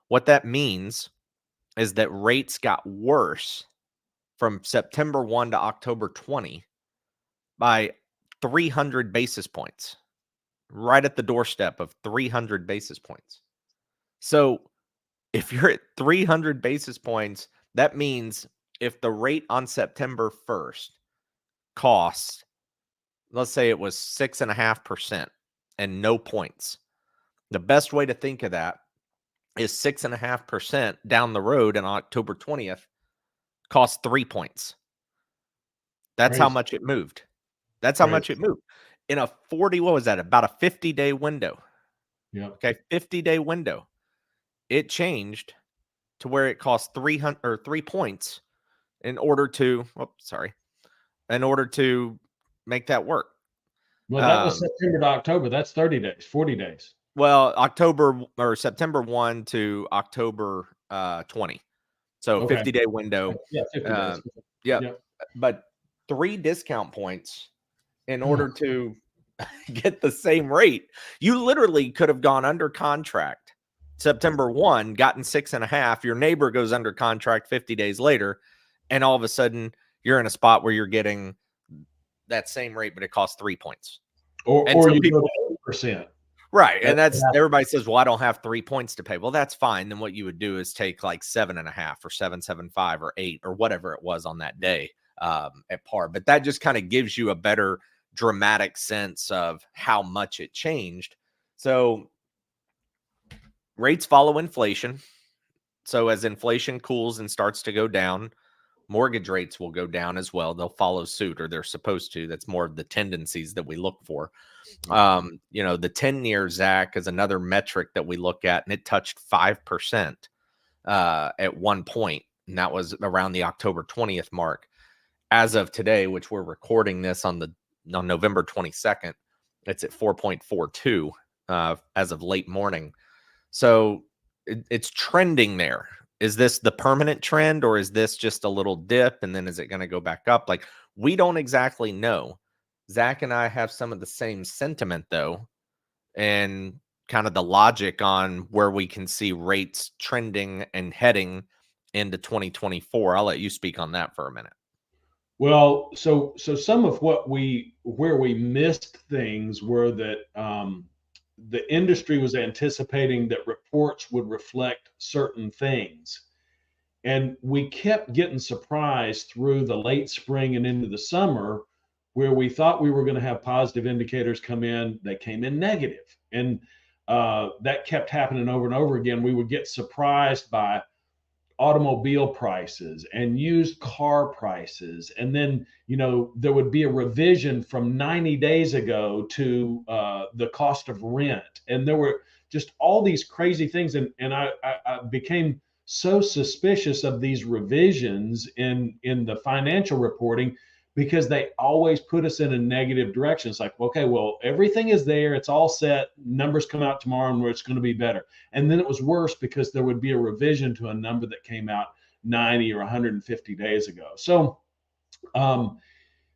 what that means is that rates got worse from September 1 to October 20 by 300 basis points, right at the doorstep of 300 basis points. So if you're at 300 basis points, that means if the rate on September 1st costs, let's say it was 6.5% and no points, the best way to think of that is 6.5% down the road on October 20th cost 3 points. That's how Crazy. much it moved. That's how Crazy. much it moved in a 40, what was that? About a 50-day window. Yep. Okay. 50-day window. It changed to where it cost 300 or 3 points in order to, in order to make that work. Well, that was Um, September to October. That's 30 days, 40 days. well, October or September 1 to October 20. So Okay. 50-day window. Yeah, 50 days. Um, yep. Yep. But 3 discount points in Oh, order to get the same rate. You literally could have gone under contract September 1, gotten 6.5. Your neighbor goes under contract 50 days later, and all of a sudden you're in a spot where you're getting that same rate, but it costs 3 points. And or so you go people, to 8%. right. That's And that's, everybody says, well, I don't have 3 points to pay. Well, that's fine. Then what you would do is take like 7.5 or 7.75 or 8 or whatever it was on that day at par. But that just kind of gives you a better dramatic sense of how much it changed. So rates follow inflation. So as inflation cools and starts to go down, mortgage rates will go down as well. They'll follow suit, or they're supposed to. That's more of the tendencies that we look for. The 10-year Zach is another metric that we look at, and it touched 5% at one point, and that was around the October 20th mark. As of today, which we're recording this on November 22nd, it's at 4.42 as of late morning. So it's trending there. Is this the permanent trend, or is this just a little dip and then is it going to go back up? Like, we don't exactly know. Zach and I have some of the same sentiment though, and kind of the logic on where we can see rates trending and heading into 2024. I'll let you speak on that for a minute. Well, so some of where we missed things were that the industry was anticipating that reports would reflect certain things. And we kept getting surprised through the late spring and into the summer where we thought we were going to have positive indicators come in. They came in negative. And that kept happening over and over again. We would get surprised by automobile prices and used car prices, and then there would be a revision from 90 days ago to the cost of rent, and there were just all these crazy things, and I became so suspicious of these revisions in the financial reporting because they always put us in a negative direction. It's like, okay, well, everything is there, it's all set, numbers come out tomorrow and where it's going to be better. And then it was worse because there would be a revision to a number that came out 90 or 150 days ago. So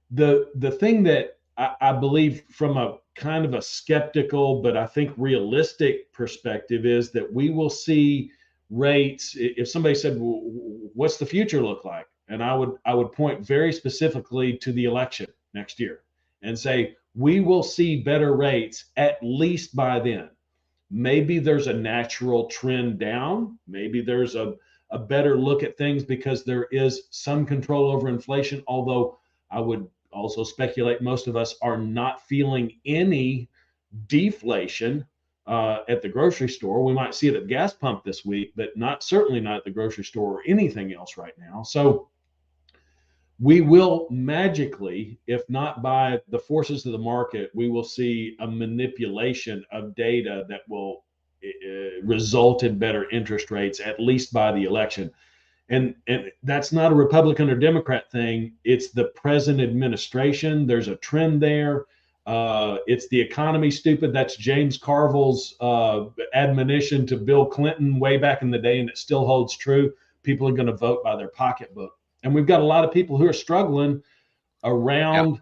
the thing that I believe from a kind of a skeptical, but I think realistic perspective is that we will see rates, if somebody said, well, what's the future look like? And I would point very specifically to the election next year and say, we will see better rates at least by then. Maybe there's a natural trend down. Maybe there's a better look at things because there is some control over inflation. Although I would also speculate most of us are not feeling any deflation at the grocery store. We might see it at the gas pump this week, but not certainly not at the grocery store or anything else right now. So we will magically, if not by the forces of the market, we will see a manipulation of data that will result in better interest rates, at least by the election. And that's not a Republican or Democrat thing. It's the present administration. There's a trend there. It's the economy, stupid. That's James Carville's admonition to Bill Clinton way back in the day, and it still holds true. People are going to vote by their pocketbook. And we've got a lot of people who are struggling Yeah. around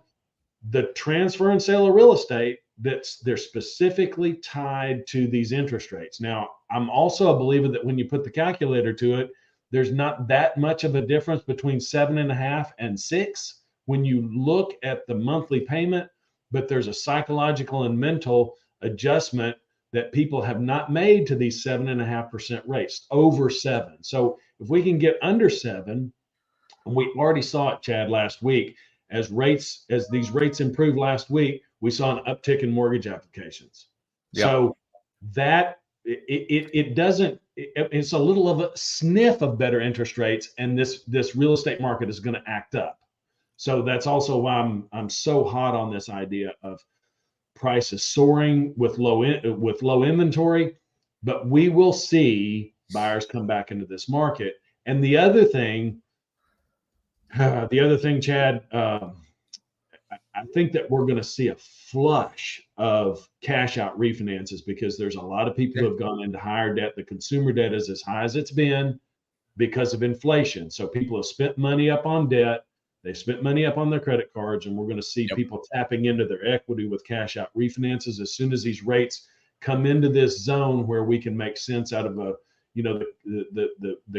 the transfer and sale of real estate they're specifically tied to these interest rates. Now, I'm also a believer that when you put the calculator to it, there's not that much of a difference between 7.5 and 6 when you look at the monthly payment, but there's a psychological and mental adjustment that people have not made to these 7.5% rates over 7. So if we can get under 7, and we already saw it, Chad, last week, as these rates improved last week, we saw an uptick in mortgage applications. Yep. So that it doesn't, it's a little of a sniff of better interest rates, and this real estate market is going to act up. So that's also why I'm so hot on this idea of prices soaring with low inventory, but we will see buyers come back into this market. And the other thing, Chad, I think that we're going to see a flush of cash out refinances because there's a lot of people who have gone into higher debt. The consumer debt is as high as it's been because of inflation. So people have spent money up on debt. They spent money up on their credit cards, and we're going to see Yep. people tapping into their equity with cash out refinances as soon as these rates come into this zone where we can make sense out of the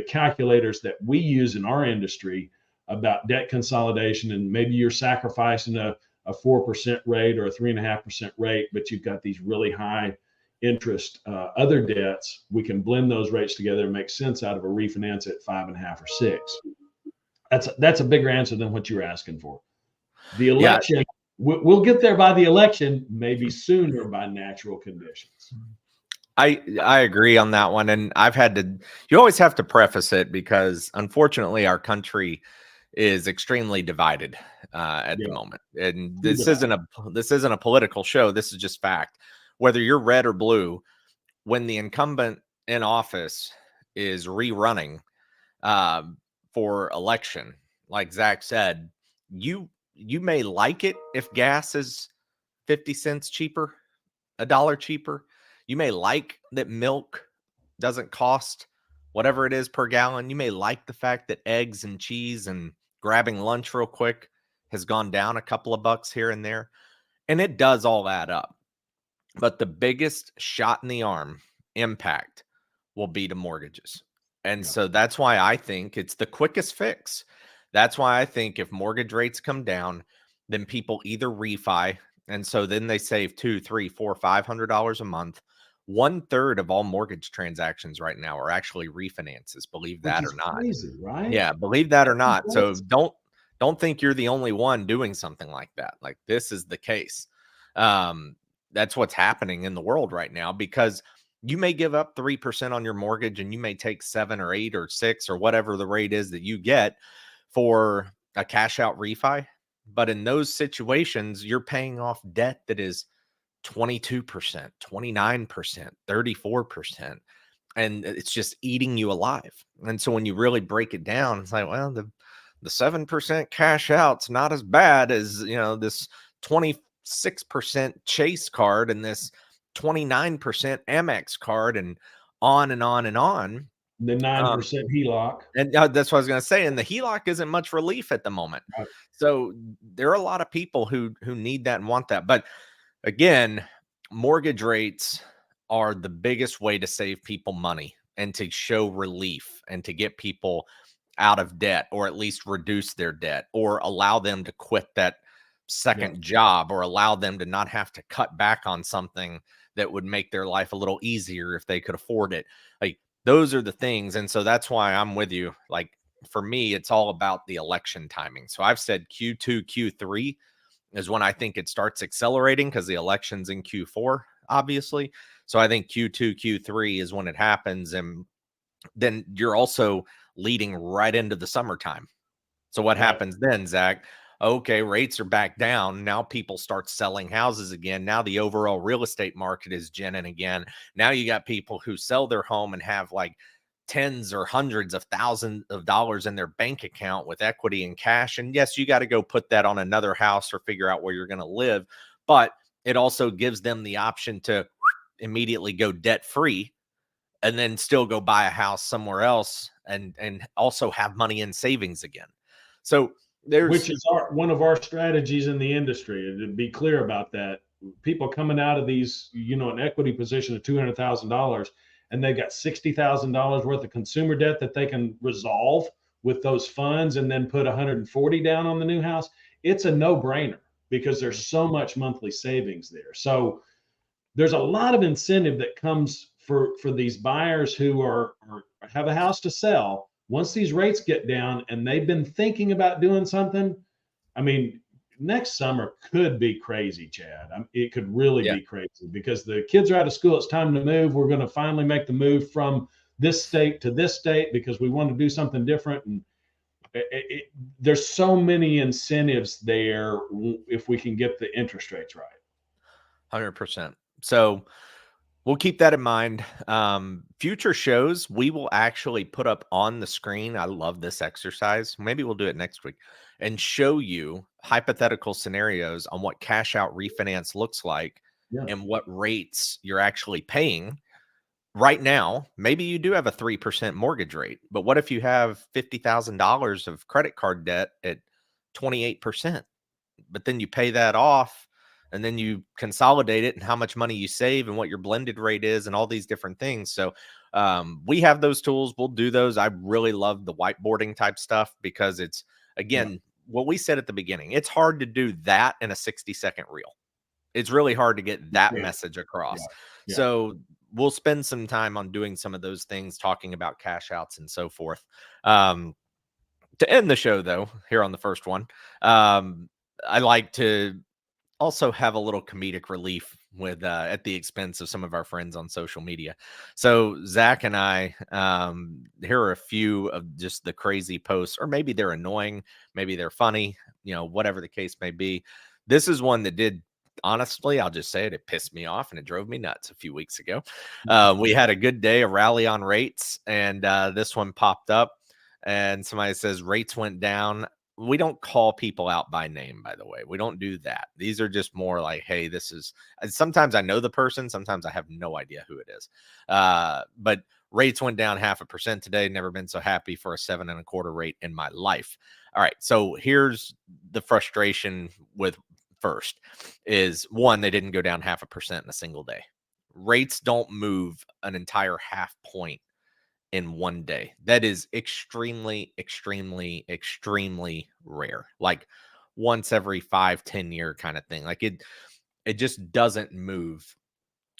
calculators that we use in our industry about debt consolidation, and maybe you're sacrificing a 4% rate or a 3.5% rate, but you've got these really high interest other debts. We can blend those rates together and make sense out of a refinance at 5.5 or 6. That's a bigger answer than what you were asking for. The Yeah. election, we'll get there by the election, maybe sooner by natural conditions. I agree on that one. And you always have to preface it because unfortunately our country is extremely divided at the Yeah, moment. And too bad. this isn't a political show. This is just fact. Whether you're red or blue, when the incumbent in office is rerunning uh, for election, like Zach said, you may like it if gas is 50 cents cheaper, $1 cheaper. You may like that milk doesn't cost whatever it is per gallon. You may like the fact that eggs and cheese and grabbing lunch real quick has gone down a couple of bucks here and there. And it does all add up. But the biggest shot in the arm impact will be to mortgages. And Yeah. so that's why I think it's the quickest fix. That's why I think if mortgage rates come down, then people either refi, and so then they save two, three, four, $500 a month. 1/3 of all mortgage transactions right now are actually refinances, believe Which that is or not. crazy, right? Yeah, believe that or That's not. So crazy. don't think you're the only one doing something like that. Like this is the case. Um, that's what's happening in the world right now because you may give up 3% on your mortgage and you may take 7 or 8 or 6 or whatever the rate is that you get for a cash out refi. But in those situations, you're paying off debt that is 22%, 29%, 34%. And it's just eating you alive. And so when you really break it down, it's like, well, the 7% cash out's not as bad as, this 26% Chase card and this 29% Amex card and on and on and on. The Um, 9% HELOC. and that's what I was going to say. And the HELOC isn't much relief at the moment. Right. So there are a lot of people who need that and want that. But again, mortgage rates are the biggest way to save people money and to show relief and to get people out of debt, or at least reduce their debt, or allow them to quit that Yeah. second job, or allow them to not have to cut back on something that would make their life a little easier if they could afford it. Like, those are the things. And so that's why I'm with you. Like, for me, it's all about the election timing. So I've said Q2, Q3 is when I think it starts accelerating, because the election's in Q4, obviously. So I think Q2, Q3 is when it happens. And then you're also leading right into the summertime. So what Right. happens then, Zach? Okay, rates are back down. Now people start selling houses again. Now the overall real estate market is ginning again. Now you got people who sell their home and have like tens or hundreds of thousands of dollars in their bank account with equity and cash. And yes, you got to go put that on another house or figure out where you're going to live. But it also gives them the option to immediately go debt free and then still go buy a house somewhere else, and also have money in savings again. So Which there's is one of our strategies in the industry. And to be clear about that, people coming out of these, an equity position of $200,000, and they've got $60,000 worth of consumer debt that they can resolve with those funds, and then put 140 down on the new house. It's a no-brainer because there's so much monthly savings there. So there's a lot of incentive that comes for these buyers who are have a house to sell. Once these rates get down and they've been thinking about doing something, I mean, next summer could be crazy, Chad. It could really yeah, be crazy because the kids are out of school. It's time to move. We're going to finally make the move from this state to this state because we want to do something different. And there's so many incentives there if we can get the interest rates right. 100%. So we'll keep that in mind. Future shows, we will actually put up on the screen. I love this exercise. Maybe we'll do it next week and show you hypothetical scenarios on what cash out refinance looks like Yeah. and what rates you're actually paying right now. Maybe you do have a 3% mortgage rate, but what if you have $50,000 of credit card debt at 28%? But then you pay that off, and then you consolidate it and how much money you save and what your blended rate is and all these different things. So we have those tools. We'll do those. I really love the whiteboarding type stuff because it's, Yeah. again, what we said at the beginning. It's hard to do that in a 60-second reel. It's really hard to get that Yeah. message across. Yeah. Yeah. So we'll spend some time on doing some of those things, talking about cash outs and so forth. Um, to end the show, though, here on the first one, I like to also have a little comedic relief with at the expense of some of our friends on social media. So Zach and I, here are a few of just the crazy posts, or maybe they're annoying, maybe they're funny, whatever the case may be. This is one that did, honestly, I'll just say it pissed me off and it drove me nuts a few weeks ago. We had a good day, a rally on rates, and this one popped up, and somebody says rates went down. We don't call people out by name, by the way. We don't do that. These are just more like, hey, this is, sometimes I know the person, sometimes I have no idea who it is. But rates went down 0.5% today. Never been so happy for a 7.25 rate in my life. All right. So here's the frustration with first is, one, they didn't go down 0.5% in a single day. Rates don't move an entire half point in one day. That is extremely, extremely, extremely rare. Like once every 5-10 year kind of thing. Like it just doesn't move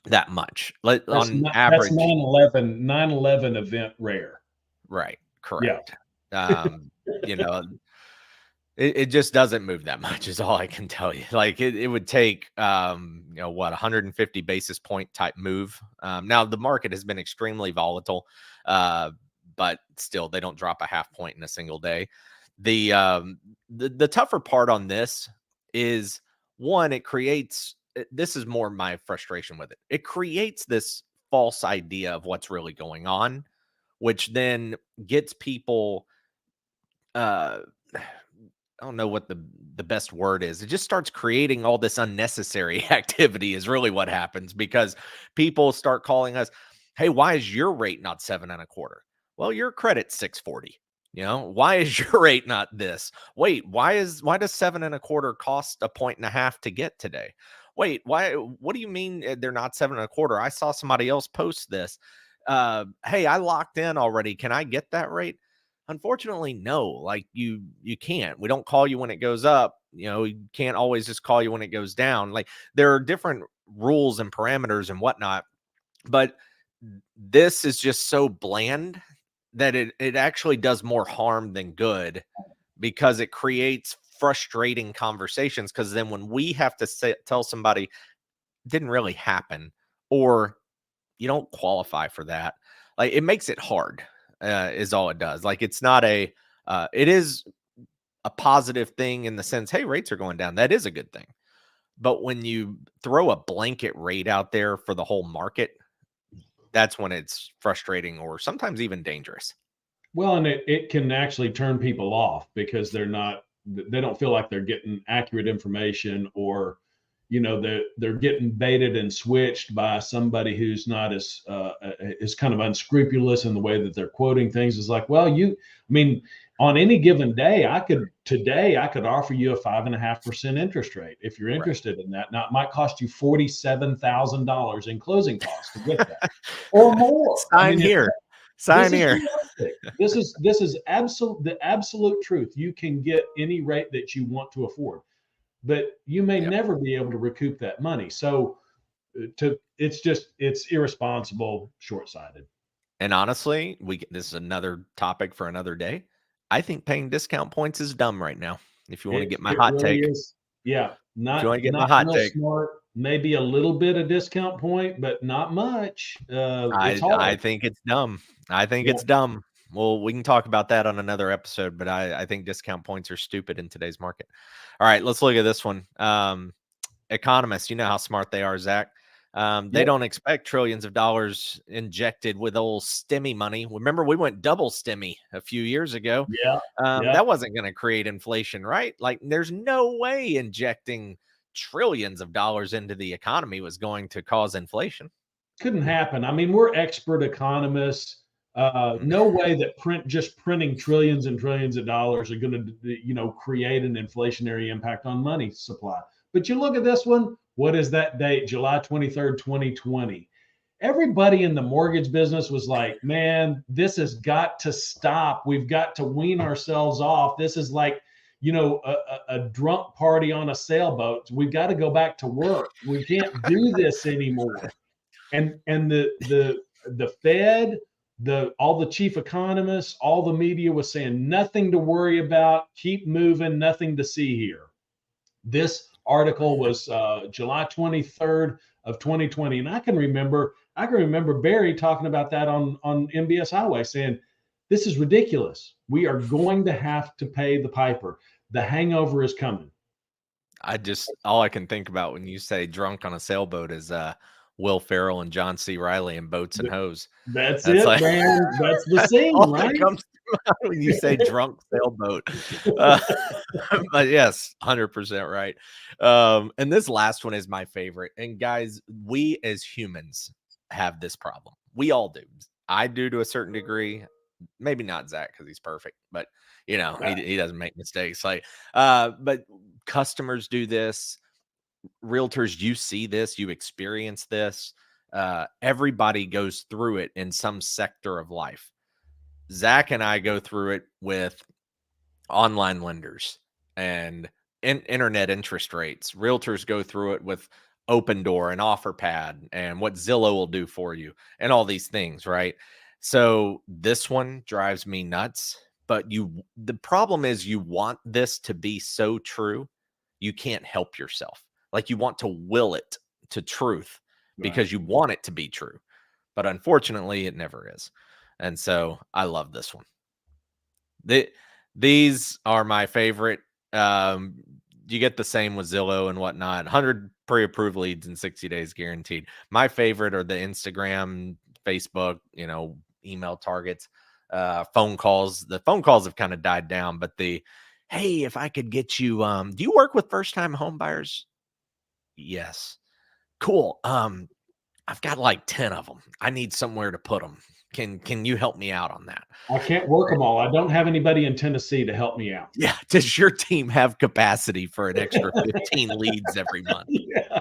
that much. Let That's on not that's average. 9/11 event rare. Right. Yeah. Correct. Um, you know, it just doesn't move that much is all I can tell you. Like it would take, what, 150 basis point type move. Now the market has been extremely volatile, but still they don't drop a half point in a single day. The tougher part on this is, one, this is more my frustration with it. It creates this false idea of what's really going on, which then gets people, uh I don't know what the best word is. It just starts creating all this unnecessary activity is really what happens, because people start calling us, "Hey, why is your rate not 7.25?" Well, your credit's 640. Why is your rate not this? Wait, why does 7.25 cost 1.5 to get today? Wait, what do you mean they're not 7.25? I saw somebody else post this. hey, I locked in already. Can I get that rate? Unfortunately, no. Like you can't. We don't call you when it goes up. You know, you can't always just call you when it goes down. Like there are different rules and parameters and whatnot, but this is just so bland that it actually does more harm than good because it creates frustrating conversations. Because then when we have to tell somebody it didn't really happen, or you don't qualify for that, like it makes it hard, is all it does. Like it's not a, it is a positive thing in the sense, hey, rates are going down. That is a good thing. But when you throw a blanket rate out there for the whole market, that's when it's frustrating or sometimes even dangerous. Well, and it can actually turn people off because they don't feel like they're getting accurate information, or they're getting baited and switched by somebody who's not as is kind of unscrupulous in the way that they're quoting things. Is like, well, I mean, on any given day, I could offer you a 5.5% interest rate if you're Right. interested in that. Now it might cost you $47,000 in closing costs to get that, or more. I Sign mean, here. this Sign is here. realistic. This is the absolute truth. You can get any rate that you want to afford, but you may Yep. never be able to recoup that money. So it's irresponsible, short-sighted. And honestly, this is another topic for another day. I think paying discount points is dumb right now. If you want to It get my it hot really take, is. Yeah, if you want to get my not hot real take, smart. Maybe a little bit of discount point, but not much. It's I hard. think it's dumb. I think Yeah, it's dumb. Well, we can talk about that on another episode, but I think discount points are stupid in today's market. All right, let's look at this one. Economists, you know how smart they are, Zach. They yep, don't expect trillions of dollars injected with old stimmy money. Remember, we went double stimmy a few years ago. yeah, yeah. That wasn't going to create inflation, right? Like, there's no way injecting trillions of dollars into the economy was going to cause inflation. Couldn't happen. I mean, we're expert economists. No way that printing trillions and trillions of dollars are going to, create an inflationary impact on money supply. But you look at this one. What is that date? July 23rd, 2020. Everybody in the mortgage business was like, man, this has got to stop. We've got to wean ourselves off. This is like, a drunk party on a sailboat. We've got to go back to work. We can't do this anymore. And the Fed, all the chief economists, all the media was saying nothing to worry about, keep moving, nothing to see here. This article was July 23rd of 2020, and I can remember Barry talking about that on MBS Highway, saying this is ridiculous. We are going to have to pay the piper. The hangover is coming. All I can think about when you say drunk on a sailboat is Will Ferrell and John C. Riley in Boats and Hose. That's That's it, like man. That's the that's scene, all that right? comes to mind when you say drunk sailboat. Uh, but yes, 100% right. And this last one is my favorite. And guys, we as humans have this problem. We all do. I do to a certain degree. Maybe not Zach because he's perfect, but he doesn't make mistakes. Like, but customers do this. Realtors, you see this, you experience this. Everybody goes through it in some sector of life. Zach and I go through it with online lenders and internet interest rates. Realtors go through it with Open Door and OfferPad and what Zillow will do for you and all these things, right? So this one drives me nuts. But the problem is you want this to be so true, you can't help yourself. Like you want to will it to truth Right. because you want it to be true. But unfortunately, it never is. And so I love this one. The These are my favorite. Um, you get the same with Zillow and whatnot. 100 pre-approved leads in 60 days guaranteed. My favorite are the Instagram, Facebook, email targets, phone calls. The phone calls have kind of died down, but hey, if I could get you, do you work with first-time home buyers? Yes. Cool. I've got like 10 of them. I need somewhere to put them. Can you help me out on that? I can't work them all. I don't have anybody in Tennessee to help me out. Yeah. Does your team have capacity for an extra 15 leads every month? Yeah.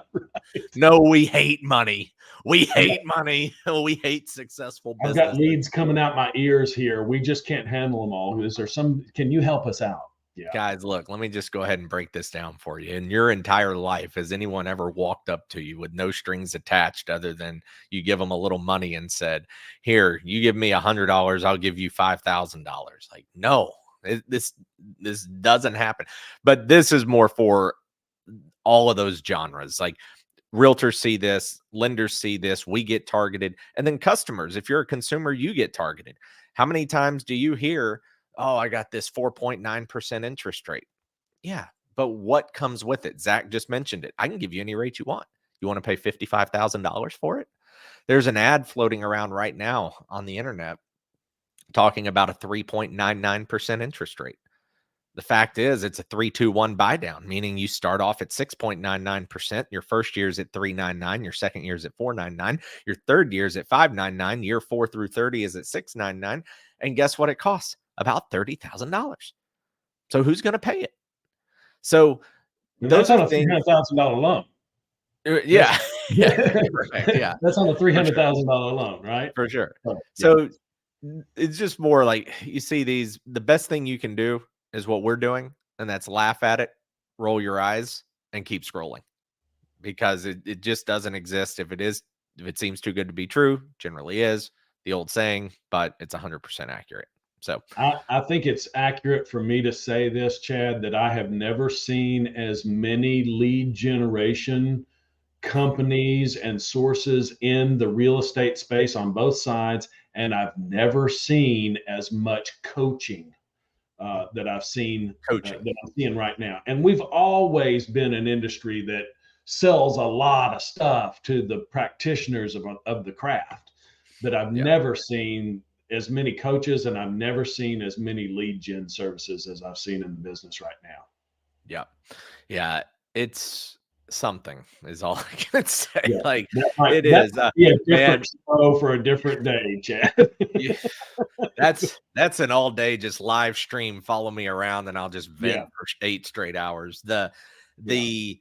No, we hate money. We hate money. We hate successful I've got businesses. leads coming out my ears here. We just can't handle them all. Is there some? Can you help us out? Yeah. Guys, look, let me just go ahead and break this down for you. In your entire life, has anyone ever walked up to you with no strings attached other than you give them a little money and said, "Here, you give me $100, I'll give you $5,000." Like, no, this doesn't happen. But this is more for all of those genres. Like realtors see this, lenders see this, we get targeted, and then customers. If you're a consumer, you get targeted. How many times do you hear, "Oh, I got this 4.9% interest rate"? Yeah, but what comes with it? Zach just mentioned it. I can give you any rate you want. You want to pay $55,000 for it? There's an ad floating around right now on the internet talking about a 3.99% interest rate. The fact is, it's a 3-2-1 buy down, meaning you start off at 6.99%. Your first year is at 3.99. Your second year is at 4.99. Your third year is at 5.99. Year 4 through 30 is at 6.99. And guess what it costs? About $30,000. So who's going to pay it? So And that's those are on a three things. hundred thousand dollar loan. That's Yeah, yeah, correct. Yeah, that's on a three for hundred sure, thousand dollar loan, right? for sure. So, yeah. So it's just more like you see these. The best thing you can do is what we're doing, and that's laugh at it, roll your eyes, and keep scrolling because it just doesn't exist. If it seems too good to be true, generally is the old saying, but it's 100% accurate. So I think it's accurate for me to say this, Chad, that I have never seen as many lead generation companies and sources in the real estate space on both sides. And I've never seen as much coaching that I've seen coaching, that I'm seeing right now. And we've always been an industry that sells a lot of stuff to the practitioners of the craft. But I've yeah, never seen as many coaches, and I've never seen as many lead gen services as I've seen in the business right now. yeah, yeah. It's something is all I can say. Yeah, Like it that is, might be a different man. show for a different day, Chad. You, that's an all day just live stream. Follow me around, and I'll just vent Yeah, for 8 straight hours. yeah. The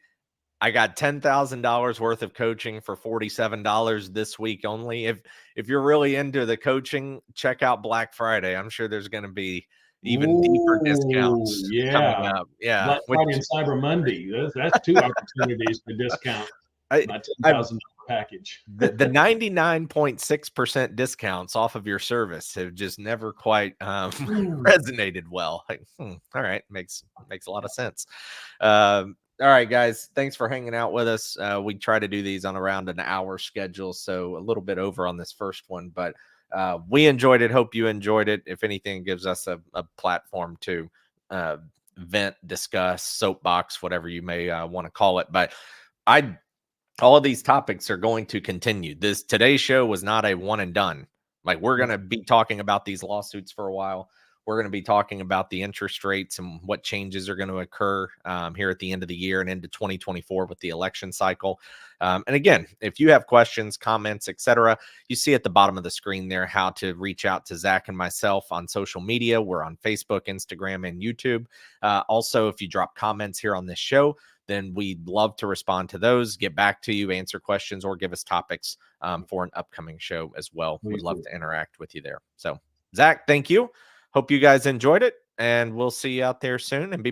I got $10,000 worth of coaching for $47 this week only. If you're really into the coaching, check out Black Friday. I'm sure there's going to be even deeper Ooh, discounts coming yeah. up. Yeah, Black which Friday and Cyber Monday. That's two opportunities to discount I my ten I thousand dollar package. the 99.6% discounts off of your service have just never quite Ooh. resonated well. Like, all right, makes a lot of sense. All right, guys, thanks for hanging out with us. We try to do these on around an hour schedule, so a little bit over on this first one, but we enjoyed it. Hope you enjoyed it. If anything, it gives us a platform to uh, vent, discuss, soapbox, whatever you may want to call it. But I all of these topics are going to continue. This today's show was not a one and done. Like we're going to be talking about these lawsuits for a while. We're going to be talking about the interest rates and what changes are going to occur here at the end of the year and into 2024 with the election cycle. And again, if you have questions, comments, etc., you see at the bottom of the screen there how to reach out to Zach and myself on social media. We're on Facebook, Instagram, and YouTube. Also, if you drop comments here on this show, then we'd love to respond to those, get back to you, answer questions, or give us topics for an upcoming show as well. Would Please love do. to interact with you there. So, Zach, thank you. Hope you guys enjoyed it, and we'll see you out there soon and be